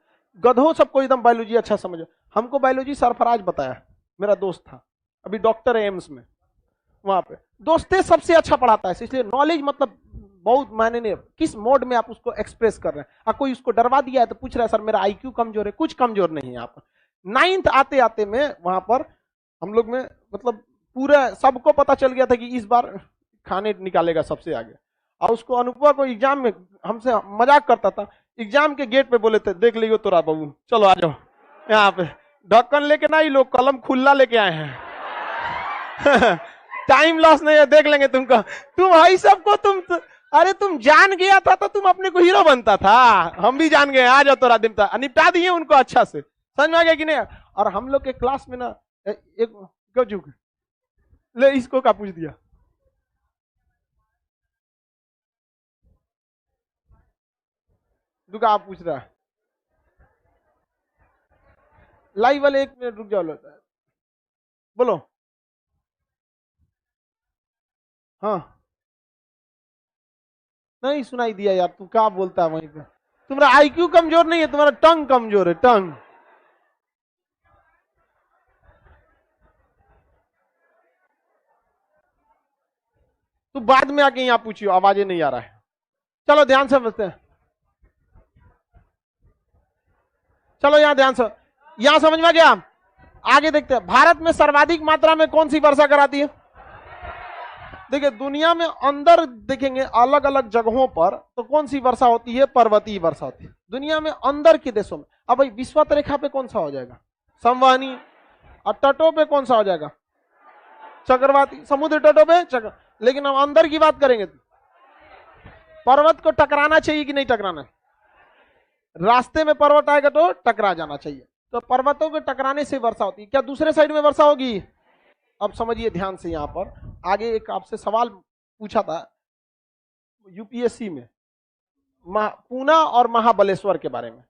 गधों सबको एकदम बायोलॉजी अच्छा समझो। हमको बायोलॉजी सरफराज बताया, मेरा दोस्त था, अभी डॉक्टर है एम्स में, वहां पे दोस्ते सबसे अच्छा पढ़ाता है, इसलिए नॉलेज मतलब बहुत मायने नहीं किस मोड में आप उसको एक्सप्रेस कर रहे हैं। कोई उसको डरवा दिया है तो पूछ रहा है सर मेरा आईक्यू कमजोर है, कुछ कमजोर नहीं है आप। 9th आते आते में वहां पर हम लोग में मतलब पूरा सबको पता चल गया था कि इस बार खाने निकालेगा सबसे आगे। और उसको अनुभव को एग्जाम में हमसे मजाक करता था, एग्जाम के गेट पे बोले थे देख लियो तोरा बाबू, चलो आ जाओ यहाँ पे, ढक्कन लेके ना ही लोग कलम खुला लेके आए हैं। टाइम लॉस नहीं है, देख लेंगे तुमको, तुम है सबको अरे तुम जान गया था तो तुम अपने को हीरो बनता था, हम भी जान गए, आ जाओ तोरा दिन था, निपटा दिए उनको अच्छा से, समझ में आ गया कि नहीं। और हम लोग के क्लास में ना एक गजुक ले इसको का पूछ दिया, दुका आप पूछ रहा है, लाइव वाले 1 मिनट रुक जाओ, बोलो। हाँ नहीं सुनाई दिया यार, तू क्या बोलता है वहीं पे, तुम्हारा आईक्यू कमजोर नहीं है, तुम्हारा टंग कमजोर है, टंग। तू बाद में आके यहाँ पूछियो, आवाजें नहीं आ रहा है। चलो ध्यान से समझते हैं, चलो यहाँ ध्यान से, यहाँ समझ में गया। आगे देखते हैं, भारत में सर्वाधिक मात्रा में कौन सी वर्षा कराती है। देखिए दुनिया में अंदर देखेंगे अलग अलग जगहों पर तो कौन सी वर्षा होती है, पर्वतीय वर्षा होती है दुनिया में अंदर के देशों में। अब भाई विश्वत रेखा पे कौन सा हो जाएगा, संवहनी, और तटों पे कौन सा हो जाएगा, चक्रवाती, समुद्र तटों पे चक्र। लेकिन हम अंदर की बात करेंगे तो पर्वत को टकराना चाहिए कि नहीं टकराना, रास्ते में पर्वत आएगा तो टकरा जाना चाहिए, तो पर्वतों के टकराने से वर्षा होती है। क्या दूसरे साइड में वर्षा होगी। अब समझिए ध्यान से, यहां पर आगे एक आपसे सवाल पूछा था यूपीएससी में, पूना और महाबलेश्वर के बारे में,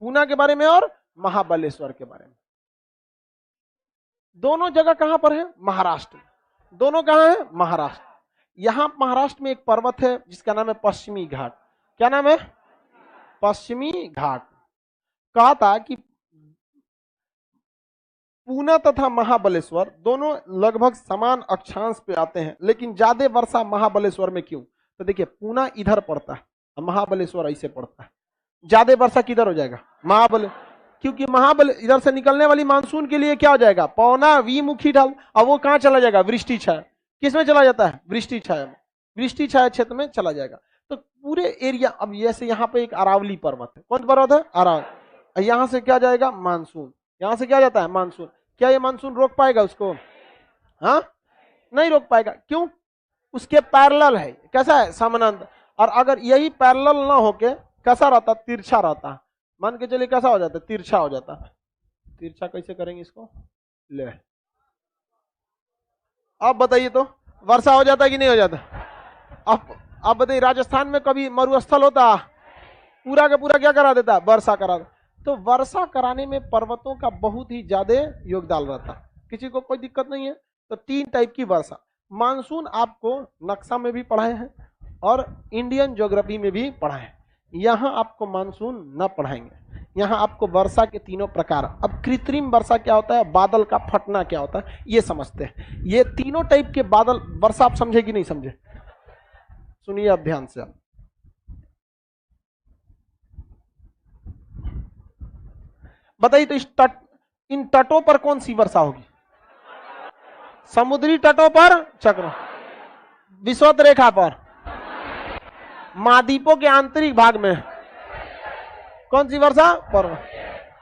पूना के बारे में और महाबलेश्वर के बारे में। दोनों जगह कहां पर है, महाराष्ट्र, दोनों कहां है, महाराष्ट्र। यहां महाराष्ट्र में एक पर्वत है जिसका नाम है पश्चिमी घाट। क्या नाम है, पश्चिमी घाट। कहा था कि पूना तथा महाबलेश्वर दोनों लगभग समान अक्षांश पे आते हैं, लेकिन ज्यादा वर्षा महाबलेश्वर में क्यों। तो देखिए पूना इधर पड़ता है, महाबलेश्वर ऐसे पड़ता है, ज्यादा वर्षा किधर हो जाएगा, क्योंकि इधर से निकलने वाली मानसून के लिए क्या हो जाएगा, पौना विमुखी ढाल, अब वो कहां चला जाएगा, वृष्टि छाया। किसमें चला जाता है, वृष्टि छाया में, वृष्टि छाया क्षेत्र में चला जाएगा। तो पूरे एरिया, अब जैसे यहाँ पे एक अरावली पर्वत है, कौन पर्वत है, अरावली, यहां से क्या जाएगा, मानसून, यहां से क्या जाता है, मानसून। क्या ये मानसून रोक पाएगा उसको, हाँ नहीं रोक पाएगा, क्यों, उसके पैरेलल है, कैसा है, समानांतर। और अगर यही पैरेलल ना होके कैसा रहता, तिरछा रहता, मान के चलिए कैसा हो जाता, तिरछा हो जाता। तिरछा कैसे करेंगे इसको, ले अब बताइए तो वर्षा हो जाता कि नहीं हो जाता। अब बताइए राजस्थान में कभी मरुस्थल होता, पूरा का पूरा क्या करा देता, वर्षा करा देता। तो वर्षा कराने में पर्वतों का बहुत ही ज्यादा योगदान रहता, किसी को कोई दिक्कत नहीं है। तो 3 टाइप की वर्षा, मानसून आपको नक्शा में भी पढ़ाए हैं और इंडियन ज्योग्राफी में भी पढ़ाए हैं, यहाँ आपको मानसून न पढ़ाएंगे। यहाँ आपको वर्षा के तीनों प्रकार। अब कृत्रिम वर्षा क्या होता है, बादल का फटना क्या होता है, ये समझते हैं। ये तीनों टाइप के बादल वर्षा आप समझे कि नहीं समझे, सुनिए अब ध्यान से। आप बताइए तो इन तटों पर कौन सी वर्षा होगी, समुद्री तटों पर चक्र, विषुवत रेखा पर, महाद्वीपों के आंतरिक भाग में कौन सी वर्षा,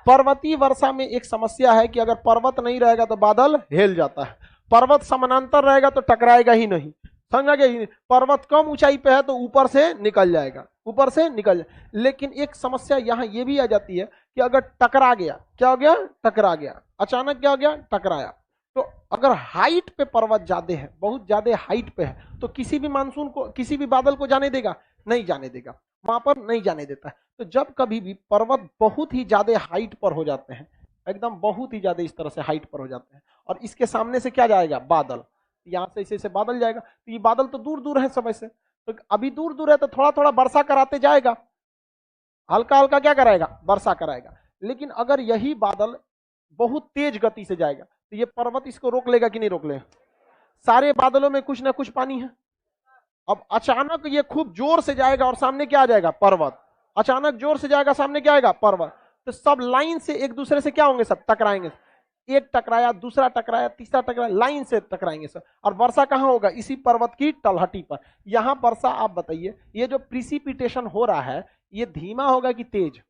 पर्वतीय वर्षा में एक समस्या है कि अगर पर्वत नहीं रहेगा तो बादल हिल जाता है, पर्वत समानांतर रहेगा तो टकराएगा ही नहीं, समझा गया। पर्वत कम ऊंचाई पे है तो ऊपर से निकल जाएगा, ऊपर से निकल जाए। लेकिन एक समस्या यहाँ ये भी आ जाती है कि अगर टकरा गया, क्या हो गया, टकरा गया, अचानक क्या हो गया, टकराया, तो अगर हाइट पे पर्वत ज्यादा है, बहुत ज्यादा हाइट पे है, तो किसी भी मानसून को, किसी भी बादल को जाने देगा, नहीं जाने देगा, वहां पर नहीं जाने देता है। तो जब कभी भी पर्वत बहुत ही ज्यादा हाइट पर हो जाते हैं, एकदम बहुत ही ज्यादा इस तरह से हाइट पर हो जाते हैं, और इसके सामने से क्या जाएगा, बादल, यहाँ से ऐसे बादल जाएगा, तो ये बादल तो दूर दूर है सब ऐसे, तो अभी दूर दूर है तो थोड़ा थोड़ा वर्षा कराते जाएगा, हल्का हल्का क्या कराएगा, वर्षा कराएगा। लेकिन अगर यही बादल बहुत तेज गति से जाएगा तो ये पर्वत इसको रोक लेगा कि नहीं रोक लेगा, सारे बादलों में कुछ ना कुछ पानी है। अब अचानक ये खूब जोर से जाएगा और सामने क्या आ जाएगा, पर्वत, अचानक जोर से जाएगा, सामने क्या आएगा, पर्वत, तो सब लाइन से एक दूसरे से क्या होंगे, सब टकराएंगे, एक टकराया, दूसरा टकराया, तीसरा टकराया, लाइन से टकराएंगे सब। और वर्षा कहां होगा, इसी पर्वत की तलहटी पर। यहां वर्षा, आप बताइए ये जो प्रिसिपिटेशन हो रहा है ये धीमा होगा कि तेज,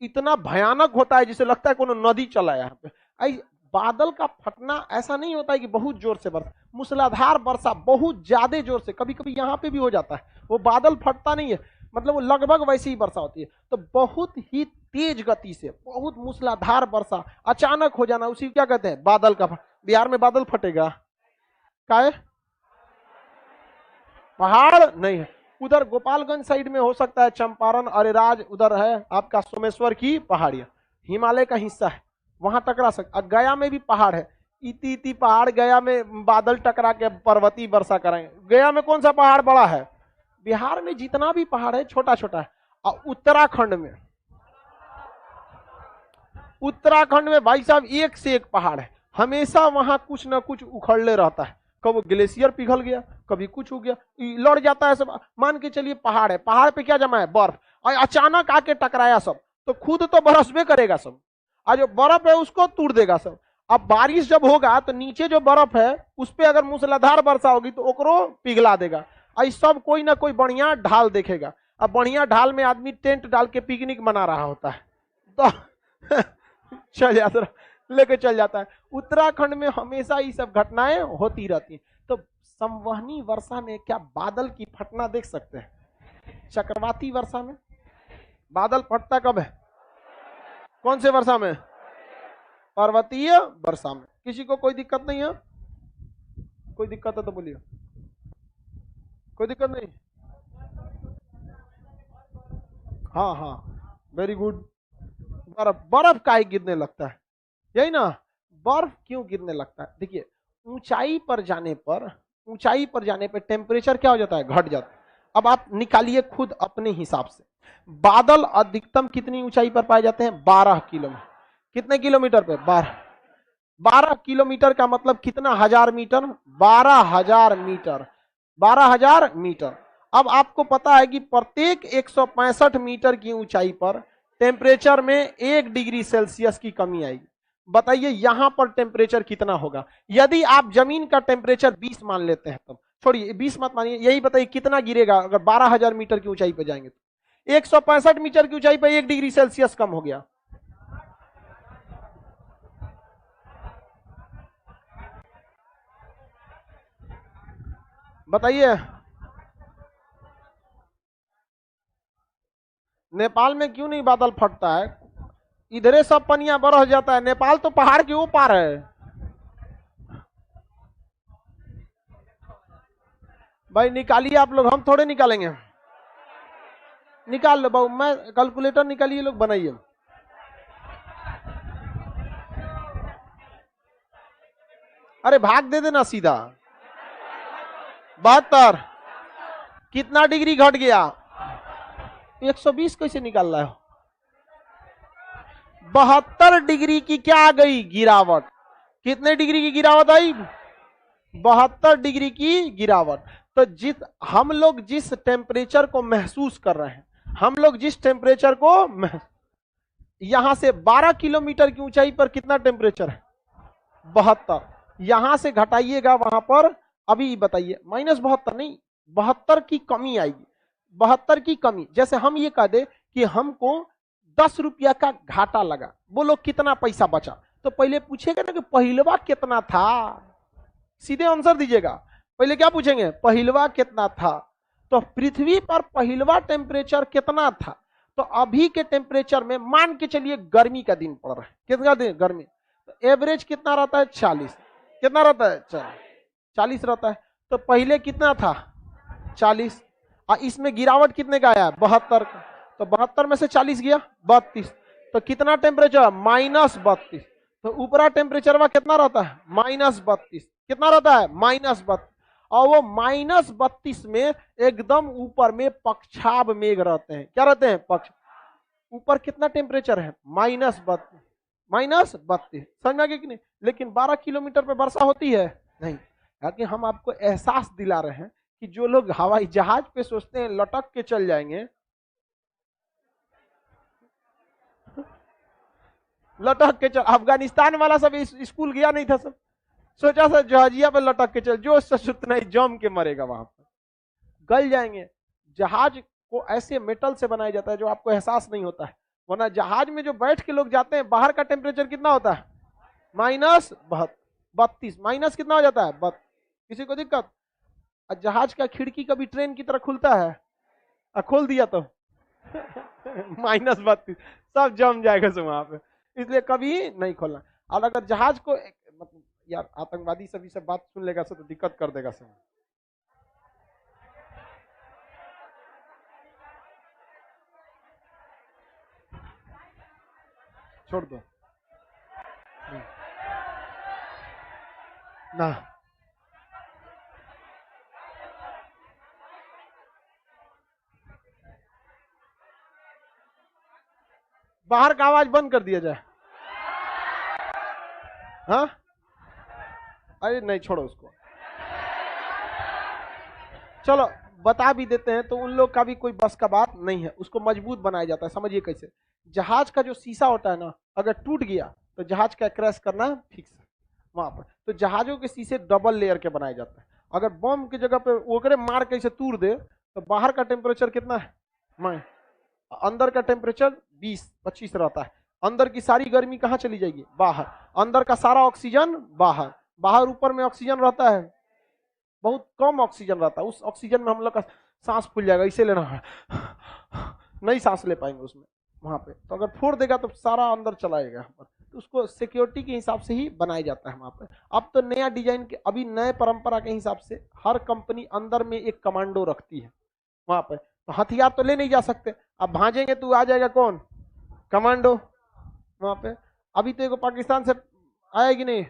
इतना भयानक होता है जिसे लगता है कोनो नदी चला है यहाँ पे। बादल का फटना ऐसा नहीं होता है कि बहुत जोर से वर्षा, मूसलाधार वर्षा बहुत ज्यादा जोर से, कभी कभी यहाँ पे भी हो जाता है, वो बादल फटता नहीं है, मतलब वो लगभग वैसी ही वर्षा होती है। तो बहुत ही तेज गति से बहुत मूसलाधार वर्षा अचानक हो जाना, उसी क्या कहते हैं, बादल का। बिहार में बादल फटेगा काहे, पहाड़ नहीं है, उधर गोपालगंज साइड में हो सकता है, चंपारण, अरेराज, उधर है आपका सोमेश्वर की पहाड़ियां, हिमालय का हिस्सा है, वहां टकरा सकता। गया में भी पहाड़ है, इति इति पहाड़, गया में बादल टकरा के पर्वतीय वर्षा कराएंगे। गया में कौन सा पहाड़ बड़ा है, बिहार में जितना भी पहाड़ है छोटा छोटा है। और उत्तराखंड में भाई साहब एक से एक पहाड़ है, हमेशा वहां कुछ ना कुछ उखड़ले रहता है, कभी ग्लेशियर पिघल गया, कभी कुछ हो गया, लड़ जाता है सब। मान के चलिए पहाड़ है, पहाड़ पे क्या जमा है, बर्फ, और अचानक आके टकराया सब, तो खुद तो बरसबे करेगा सब, और जो बर्फ है उसको तोड़ देगा सब। अब बारिश जब होगा तो नीचे जो बर्फ है उस पर अगर मूसलाधार वर्षा होगी तो ओकरो पिघला देगा, और सब कोई ना कोई बढ़िया ढाल देखेगा। अब बढ़िया ढाल में आदमी टेंट डाल के पिकनिक मना रहा होता है, तो चल जाता, लेके चल जाता है। उत्तराखंड में हमेशा ये सब घटनाएं होती रहती हैं। तो संवहनी वर्षा में क्या बादल की फटना देख सकते हैं, चक्रवाती वर्षा में बादल फटता कब है, कौन से वर्षा में, पर्वतीय वर्षा में। किसी को कोई दिक्कत नहीं है, कोई दिक्कत है तो बोलिए, कोई दिक्कत नहीं, हाँ हाँ वेरी गुड। बर्फ, बर्फ काहे गिरने लगता है, यही ना, बर्फ क्यों गिरने लगता है, देखिए ऊंचाई पर जाने पर, ऊंचाई पर जाने पर टेम्परेचर क्या हो जाता है, घट जाता है। अब आप निकालिए खुद अपने हिसाब से, बादल अधिकतम कितनी ऊंचाई पर पाए जाते हैं, 12 किलोमीटर, कितने किलोमीटर पे, 12 किलोमीटर का मतलब कितना हजार मीटर, 12,000 मीटर, 12,000 मीटर। अब आपको पता है कि प्रत्येक 165 मीटर की ऊंचाई पर टेम्परेचर में 1 डिग्री सेल्सियस की कमी आएगी। बताइए यहां पर टेम्परेचर कितना होगा, यदि आप जमीन का टेम्परेचर 20 मान लेते हैं, तब छोड़िए 20 मत मानिए, यही बताइए कितना गिरेगा अगर 12,000 मीटर की ऊंचाई पर जाएंगे तो। 165 मीटर की ऊंचाई पर 1 डिग्री सेल्सियस कम हो गया। बताइए नेपाल में क्यों नहीं बादल फटता है, इधरे सब पनिया बरह जाता है, नेपाल तो पहाड़ के ऊपर है। भाई निकालिए आप लोग, हम थोड़े निकालेंगे, निकाल लो बाबू, मैं कैलकुलेटर निकालिए लोग, बनाइए। अरे भाग दे देना सीधा, 72 कितना डिग्री घट गया, 120 कैसे निकाल रहा है, 72 डिग्री की क्या आ गई? गिरावट। कितने डिग्री की गिरावट आई? 72 डिग्री की गिरावट। तो हम लोग जिस टेम्परेचर को महसूस कर रहे हैं, हम लोग जिस टेम्परेचर को यहां से 12 किलोमीटर की ऊंचाई पर कितना टेम्परेचर है? 72। यहां से घटाइएगा वहां पर, अभी बताइए, -72 नहीं, 72 की कमी आएगी। 72 की कमी, जैसे हम ये कह दे कि हमको 10 रुपया का घाटा लगा, बोलो कितना पैसा बचा, तो पहले पूछेगा ना कि पहिलवा कितना था। सीधे आंसर दीजिएगा। पहले क्या पूछेंगे? पहिलवा कितना था। तो पृथ्वी पर पहिलवा टेम्परेचर कितना था? तो अभी के टेम्परेचर में मान के चलिए गर्मी का दिन पड़ रहा है, कितना दिन गर्मी, तो एवरेज कितना रहता है? 40। कितना रहता है? 40 रहता है। तो पहले कितना था? 40। और इसमें गिरावट कितने का आया? 72 का। तो 72 में से 40 गया 32। तो कितना टेम्परेचर? -32। तो ऊपरा टेम्परेचर कितना रहता है? -32। कितना रहता है? -32। और वो -32 में एकदम ऊपर में पक्षाभ मेघ रहते हैं। क्या रहते हैं? पक्ष। ऊपर कितना टेम्परेचर है? -32। -32, समझ में आ गया कि नहीं? लेकिन 12 किलोमीटर पे वर्षा होती है नहीं। ताकि हम आपको एहसास दिला रहे हैं कि जो लोग हवाई जहाज पे सोचते हैं लटक के चल जाएंगे, लटक के चल, अफगानिस्तान वाला सब स्कूल गया नहीं था, सब सोचा था जहाजिया पे लटक के चल, जो उतना ही जम के मरेगा, वहां पर गल जाएंगे। जहाज को ऐसे मेटल से बनाया जाता है जो आपको एहसास नहीं होता है, वरना जहाज में जो बैठ के लोग जाते हैं, बाहर का टेम्परेचर कितना होता है? -32। माइनस कितना हो जाता है? 32। किसी को दिक्कत? जहाज का खिड़की कभी ट्रेन की तरह खुलता है? खोल दिया तो -32, सब जम जाएगा सब वहां पे, इसलिए कभी नहीं खोलना। और अगर जहाज को मतलब यार आतंकवादी सभी सब बात सुन लेगा सब तो दिक्कत कर देगा सब। छोड़ दो ना, बाहर का आवाज बंद कर दिया जाए। हाँ, अरे नहीं, छोड़ो उसको, चलो बता भी देते हैं। तो उन लोग का भी कोई बस का बात नहीं है, उसको मजबूत बनाया जाता है। समझिए कैसे? जहाज का जो शीशा होता है ना, अगर टूट गया तो जहाज का क्रैश करना फिक्स है वहां पर। तो जहाजों के शीशे डबल लेयर के बनाए जाते हैं। अगर बम की जगह पे ओकरे मार के इसे तोड़ दे तो बाहर का टेम्परेचर कितना है? मैं अंदर का टेम्परेचर 20-25 रहता है। अंदर की सारी गर्मी कहाँ चली जाएगी? बाहर। अंदर का सारा ऑक्सीजन बाहर। बाहर ऊपर में ऑक्सीजन रहता है, बहुत कम ऑक्सीजन रहता है। उस ऑक्सीजन में हम लोग का सांस फूल जाएगा, इसे लेना है, नहीं सांस ले पाएंगे उसमें वहां पे। तो अगर फोड़ देगा तो सारा अंदर चलाएगा। तो उसको सिक्योरिटी के हिसाब से ही बनाया जाता है वहां पे। अब तो नया डिजाइन के, अभी नए परंपरा के हिसाब से हर कंपनी अंदर में एक कमांडो रखती है वहां पे। तो हथियार तो ले नहीं जा सकते, अब भाजेंगे तो आ जाएगा कौन? कमांडो वहां पे। अभी तो एक पाकिस्तान से आएगी नहीं,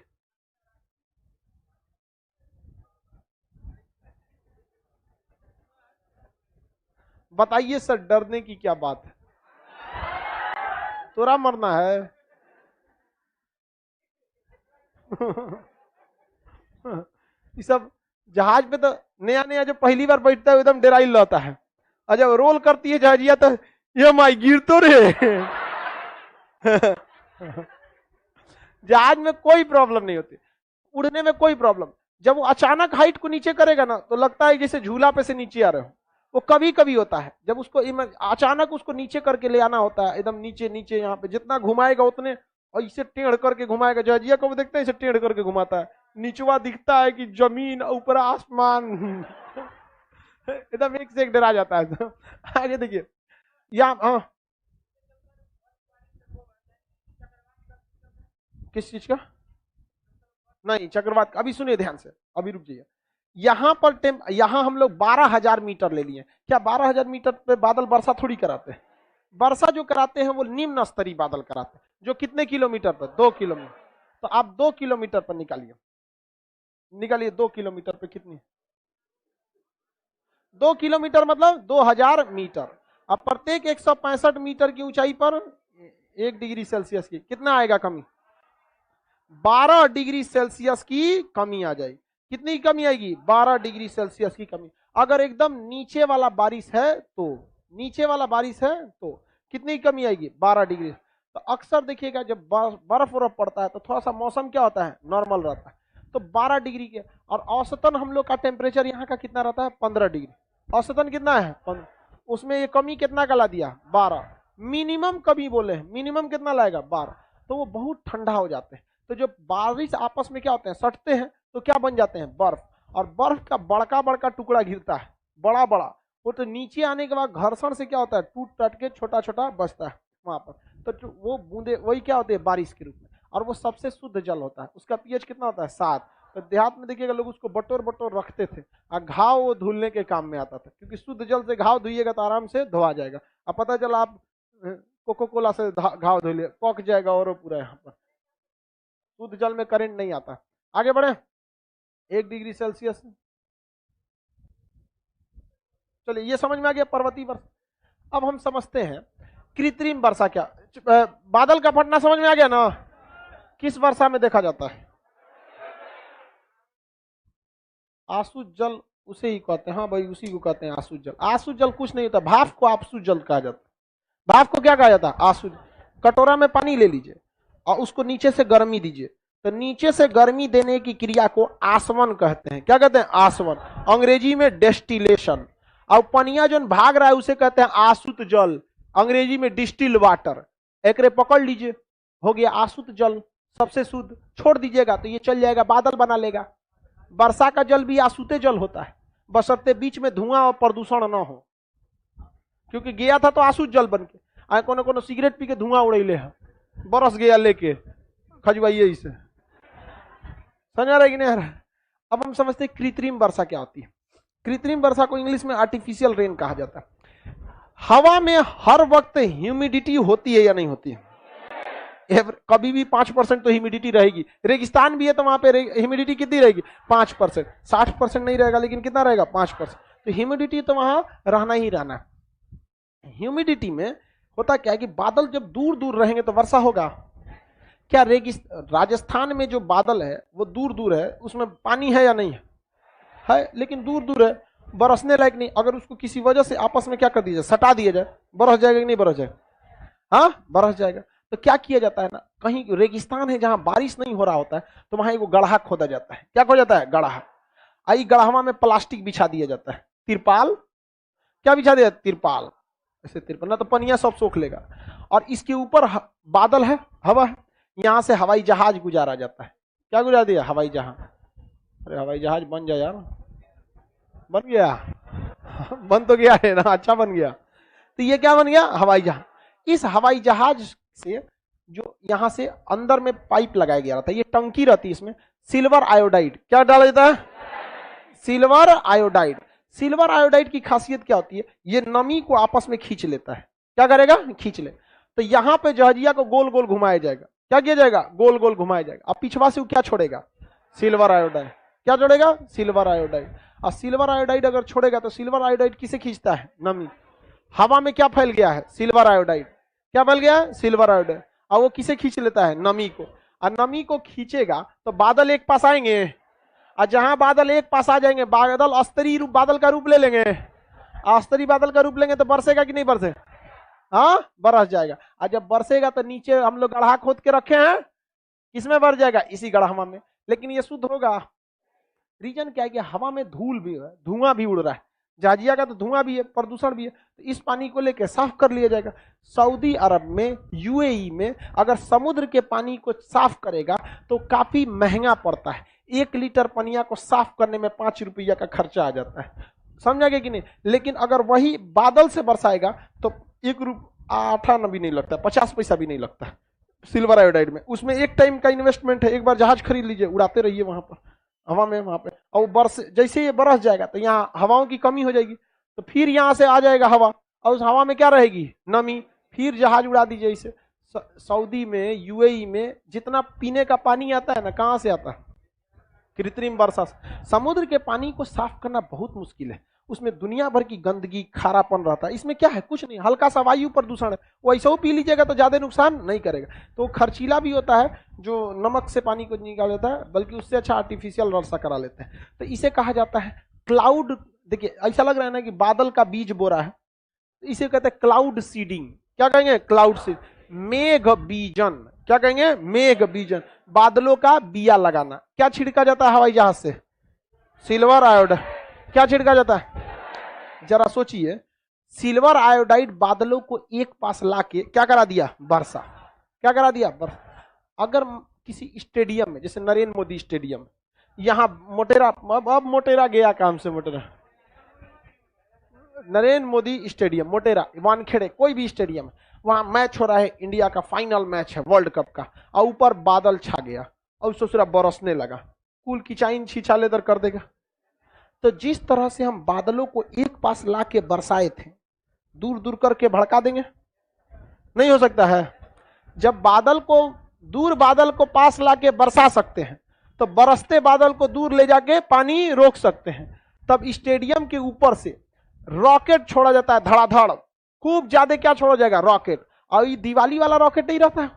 बताइए सर डरने की क्या बात है? तोरा मरना है। ये सब जहाज पे तो नया नया जो पहली बार बैठता है एकदम डेराइल रहता है, और जब रोल करती है जहाजिया तो ये माई गिर तो रे। जहाज में कोई प्रॉब्लम नहीं होती, उड़ने में कोई प्रॉब्लम। जब वो अचानक हाइट को नीचे करेगा ना तो लगता है जैसे झूला पे से नीचे आ रहे हो। वो कभी कभी होता है जब उसको अचानक उसको नीचे करके ले आना होता है, एकदम नीचे नीचे, यहाँ पे जितना घुमाएगा उतने, और इसे टेढ़ करके घुमाएगा। जहाजिया को देखते हैं इसे टेढ़ करके घुमाता है, नीचवा दिखता है कि जमीन, ऊपर आसमान। एकदम एक से एक डरा जाता है। आगे देखिए यहाँ, हाँ, किस चीज का? नहीं, चक्रवात अभी सुनिए ध्यान से, अभी रुक जाइए। यहां पर यहां हम लोग 12,000 मीटर ले लिए। क्या 12,000 मीटर पे बादल वर्षा थोड़ी कराते हैं? वर्षा जो कराते हैं वो निम्न स्तरीय बादल कराते हैं, जो कितने किलोमीटर पर? 2 किलोमीटर। तो आप 2 किलोमीटर पर निकालिए, निकालिए 2 किलोमीटर पे कितनी? 2 किलोमीटर मतलब 2,000 मीटर। अब प्रत्येक 165 मीटर की ऊंचाई पर 1 डिग्री सेल्सियस की कितना आएगा कमी? 12 डिग्री सेल्सियस की कमी आ जाएगी। कितनी कमी आएगी? 12 डिग्री सेल्सियस की कमी। अगर एकदम नीचे वाला बारिश है तो, नीचे वाला बारिश है तो कितनी कमी आएगी? 12 डिग्री। तो अक्सर देखिएगा जब बर्फ वरफ पड़ता है तो थोड़ा सा मौसम क्या होता है? नॉर्मल रहता है। तो 12 डिग्री के, और औसतन हम लोग का टेम्परेचर यहाँ का कितना रहता है? 15 डिग्री। औसतन कितना है? 15। उसमें ये कमी कितना का ला दिया? 12। मिनिमम कमी बोले हैं, मिनिमम कितना लाएगा? 12। तो वो बहुत ठंडा हो जाते हैं। तो जब बारिश आपस में क्या होते हैं? सटते हैं तो क्या बन जाते हैं? बर्फ। और बर्फ का बड़का बड़का टुकड़ा गिरता है, बड़ा बड़ा। वो तो नीचे आने के बाद घर्षण से क्या होता है? टूट टट के छोटा छोटा बचता है वहां पर। तो वो बूंदे वही क्या होते हैं? बारिश के रूप में। और वो सबसे शुद्ध जल होता है। उसका पीएच कितना होता है? 7। तो देहात में देखिएगा लोग उसको बटोर बटोर रखते थे, और घाव वो धुलने के काम में आता था, क्योंकि शुद्ध जल से घाव धुइएगा तो आराम से धोआ जाएगा। अब पता चला आप कोको कोला से घाव धो लिए, पक जाएगा और पूरा यहाँ पर। शुद्ध जल में करंट नहीं आता। आगे बढ़े। 1 डिग्री सेल्सियस। चलिए ये समझ में आ गया पर्वतीय वर्षा। अब हम समझते हैं कृत्रिम वर्षा क्या। बादल का फटना समझ में आ गया ना? किस वर्षा में देखा जाता है? आसू जल उसे ही कहते हैं। हाँ भाई, उसी को कहते हैं आसू जल। आसू जल कुछ नहीं होता, भाप को आसू जल कहा जाता है। भाप को क्या कहा जाता है? आसू। कटोरा में पानी ले लीजिए और उसको नीचे से गर्मी दीजिए, तो नीचे से गर्मी देने की क्रिया को आसवन कहते हैं। क्या कहते हैं? आसवन। अंग्रेजी में डेस्टिलेशन। और पनिया जो भाग रहा है उसे कहते हैं आसुत जल, अंग्रेजी में डिस्टिल वाटर। एक रे पकड़ लीजिए, हो गया आसुत जल, सबसे शुद्ध। छोड़ दीजिएगा तो ये चल जाएगा, बादल बना लेगा। वर्षा का जल भी आसुते जल होता है, बशर्ते बीच में धुआं और प्रदूषण न हो। क्योंकि गया था तो आसुत जल बन के आए, कोनो कोनो सिगरेट पी के धुआं उड़ैले है, बरस गया लेके खजवाइए इसे। समझ रहे कि नहीं? अब हम समझते हैं कृत्रिम वर्षा क्या होती है। कृत्रिम वर्षा को इंग्लिश में आर्टिफिशियल रेन कहा जाता है। हवा में हर वक्त ह्यूमिडिटी होती है या नहीं होती है? कभी भी 5% तो ह्यूमिडिटी रहेगी। रेगिस्तान भी है तो वहां पे ह्यूमिडिटी कितनी रहेगी? 5%। 60% नहीं रहेगा, लेकिन कितना रहेगा? 5%। तो ह्यूमिडिटी तो वहां रहना ही रहना। ह्यूमिडिटी में होता क्या है कि बादल जब दूर दूर रहेंगे तो वर्षा होगा क्या? राजस्थान में जो बादल है वो दूर दूर है, उसमें पानी है या नहीं है? लेकिन दूर दूर है, बरसने लायक नहीं। अगर उसको किसी वजह से आपस में क्या कर दिया जाए? सटा दिया जाए, बरस जाएगा कि नहीं बरस जाएगा? हाँ, बरस जाएगा। तो क्या किया जाता है ना, कहीं रेगिस्तान है जहां बारिश नहीं हो रहा होता है तो वहां एगो गड्ढा खोदा जाता है। क्या खोदा जाता है? गड्ढा। आई गड्ढा में प्लास्टिक बिछा दिया जाता है, तिरपाल। क्या बिछा दिया? तिरपाल। ऐसे तिरपाल ना तो पनिया सब सोख लेगा। और इसके ऊपर बादल है, हवा है, यहां से हवाई जहाज गुजारा जाता है। क्या गुजार दिया? हवाई जहाज। अरे हवाई जहाज बन जाए यार। बन गया? बन तो गया है ना, अच्छा बन गया। तो ये क्या बन गया? हवाई जहाज। इस हवाई जहाज से जो यहां से अंदर में पाइप लगाया गया था, ये टंकी रहती है, इसमें सिल्वर आयोडाइड। क्या डाला जाता है? Silver iodide. सिल्वर आयोडाइड की खासियत क्या होती है? ये नमी को आपस में खींच लेता है। क्या करेगा? खींच ले। तो यहां पे जहाजिया को गोल गोल घुमाया जाएगा। क्या किया जाएगा? गोल गोल घुमाया जाएगा। अब पिछवा से वो क्या छोड़ेगा? Silver iodide. क्या छोड़ेगा? Silver iodide. और सिल्वर आयोडाइड अगर छोड़ेगा तो सिल्वर आयोडाइड किसे खींचता है? नमी। हवा में क्या फैल गया है? Silver iodide. क्या फैल गया है? Silver iodide. और वो किसे खींच लेता है? नमी को। और नमी को खींचेगा तो बादल एक पास आएंगे, और जहां बादल एक पास आ जाएंगे, बादल अस्तरी रूप, बादल का रूप ले लेंगे। अस्तरी बादल का रूप लेंगे तो बरसेगा कि नहीं बरसे? हाँ, बरस जाएगा। और जब बरसेगा तो नीचे हम लोग गड्ढा खोद के रखे हैं, किसमें बरस जाएगा? इसी गड्ढा में। लेकिन ये शुद्ध होगा। रीजन क्या है कि हवा में धूल भी है, धुआं भी उड़ रहा है। जहाजिया का तो धुआं भी है, प्रदूषण भी है। तो इस पानी को लेकर साफ कर लिया जाएगा। सऊदी अरब में, यूएई में अगर समुद्र के पानी को साफ करेगा तो काफी महंगा पड़ता है। 1 लीटर पनिया को साफ करने में 5 रुपया का खर्चा आ जाता है। समझा गया कि नहीं? लेकिन अगर वही बादल से बरसाएगा तो 1 रुपया भी नहीं लगता, 50 पैसा भी नहीं लगता सिल्वर आयोडाइड में। उसमें एक टाइम का इन्वेस्टमेंट है। एक बार जहाज खरीद लीजिए, उड़ाते रहिए वहां पर हवा में, वहां पे। और बरस, जैसे ये बरस जाएगा तो यहाँ हवाओं की कमी हो जाएगी, तो फिर यहाँ से आ जाएगा हवा, और उस हवा में क्या रहेगी? नमी। फिर जहाज उड़ा दीजिए इसे। सऊदी में, यूएई में जितना पीने का पानी आता है ना, कहां से आता है? कृत्रिम वर्षा। समुद्र के पानी को साफ करना बहुत मुश्किल है। उसमें दुनिया भर की गंदगी खारापन रहता है। इसमें क्या है, कुछ नहीं, हल्का सा वायु प्रदूषण है, वो ऐसा पी लीजिएगा तो ज्यादा नुकसान नहीं करेगा। तो खर्चीला भी होता है जो नमक से पानी को निकाल लेता है, बल्कि उससे अच्छा आर्टिफिशियल वर्षा करा लेते हैं। तो इसे कहा जाता है क्लाउड। देखिए ऐसा लग रहा है ना कि बादल का बीज बोरा है, इसे कहते हैं क्लाउड सीडिंग। क्या कहेंगे, क्लाउड सीड, मेघ बीजन। क्या कहेंगे, मेघ बीजन, बादलों का बिया लगाना। क्या छिड़का जाता है हवाई जहाज से, सिल्वर आयोडाइड। क्या छिड़का जाता है, जरा सोचिए, सिल्वर आयोडाइड बादलों को एक पास लाके क्या करा दिया, वर्षा। क्या करा दिया, वर्षा। अगर किसी स्टेडियम में, जैसे नरेंद्र मोदी स्टेडियम, यहां मोटेरा, अब मोटेरा गया काम से, मोटेरा, नरेंद्र मोदी स्टेडियम, मोटेरा, वानखेड़े, कोई भी स्टेडियम, वहां मैच हो रहा है, इंडिया का फाइनल मैच है वर्ल्ड कप का, और ऊपर बादल छा गया और ससुरा बरसने लगा, कुल की चाइन छीछा लेदर कर देगा। तो जिस तरह से हम बादलों को एक पास ला के बरसाए थे, दूर दूर करके भड़का देंगे, नहीं हो सकता है। जब बादल को, दूर बादल को पास ला के बरसा सकते हैं, तो बरसते बादल को दूर ले जाके पानी रोक सकते हैं। तब स्टेडियम के ऊपर से रॉकेट छोड़ा जाता है, धड़ाधड़, खूब ज्यादा क्या छोड़ा जाएगा, रॉकेट। और ये दिवाली वाला रॉकेट नहीं रहता है,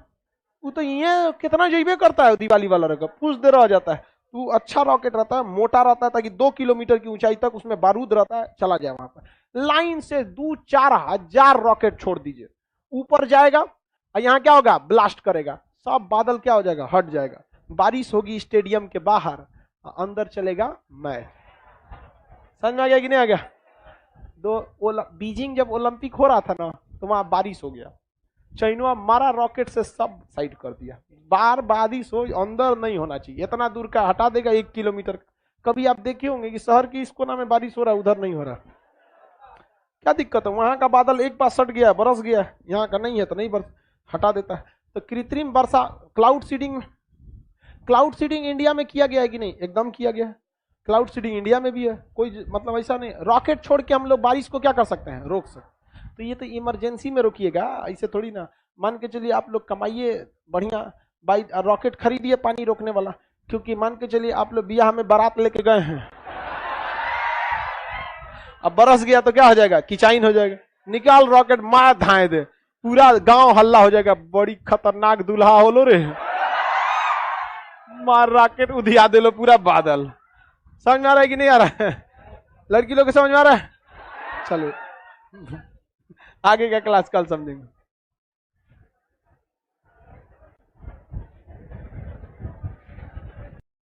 वो तो ये कितना जइबे करता है, दिवाली वाला रॉकेट कुछ देर रह जाता है। वो अच्छा रॉकेट रहता है, मोटा रहता है, ताकि 2 किलोमीटर की ऊंचाई तक उसमें बारूद रहता है, चला जाए वहां पर। लाइन से 2-4 हजार रॉकेट छोड़ दीजिए, ऊपर जाएगा और यहाँ क्या होगा, ब्लास्ट करेगा, सब बादल क्या हो जाएगा, हट जाएगा, बारिश होगी स्टेडियम के बाहर, अंदर चलेगा मैच। समझ में आ गया कि नहीं आ गया। बीजिंग जब ओलंपिक हो रहा था ना, तो वहां बारिश हो गया, चाइना मारा रॉकेट से सब साइड कर दिया, बार बारिश हो, अंदर नहीं होना चाहिए, इतना दूर का हटा देगा 1 किलोमीटर। कभी आप देखे होंगे कि शहर की इस कोना में बारिश हो रहा है, उधर नहीं हो रहा, क्या दिक्कत है, वहां का बादल एक बार सट गया, बरस गया, यहाँ का नहीं है तो नहीं बरस, हटा देता है। तो कृत्रिम वर्षा, cloud seeding, cloud seeding India में किया गया है कि नहीं, एकदम किया गया है। क्लाउड सीडिंग इंडिया में भी है, कोई मतलब ऐसा नहीं, रॉकेट छोड़ के हम लोग बारिश को क्या कर सकते हैं, रोक सकते। तो ये तो इमरजेंसी में रोकिएगा, ऐसे थोड़ी ना। मान के चलिए आप लोग कमाइए बढ़िया, बाई रॉकेट खरीदिए पानी रोकने वाला, क्योंकि मान के चलिए आप लोग बियाह में बारात लेके गए हैं, अब बरस गया तो क्या हो जाएगा, किचाइन हो जाएगा, निकाल रॉकेट मार धाए दे, पूरा गांव हल्ला हो जाएगा, बड़ी खतरनाक दूल्हा हो लो रे, मार रॉकेट उधिया दे लो पूरा बादल। समझ में आ रहा है कि नहीं आ रहा है, लड़की लोग को समझ में आ रहा है। चलो आगे का क्लास कल समझेंगे।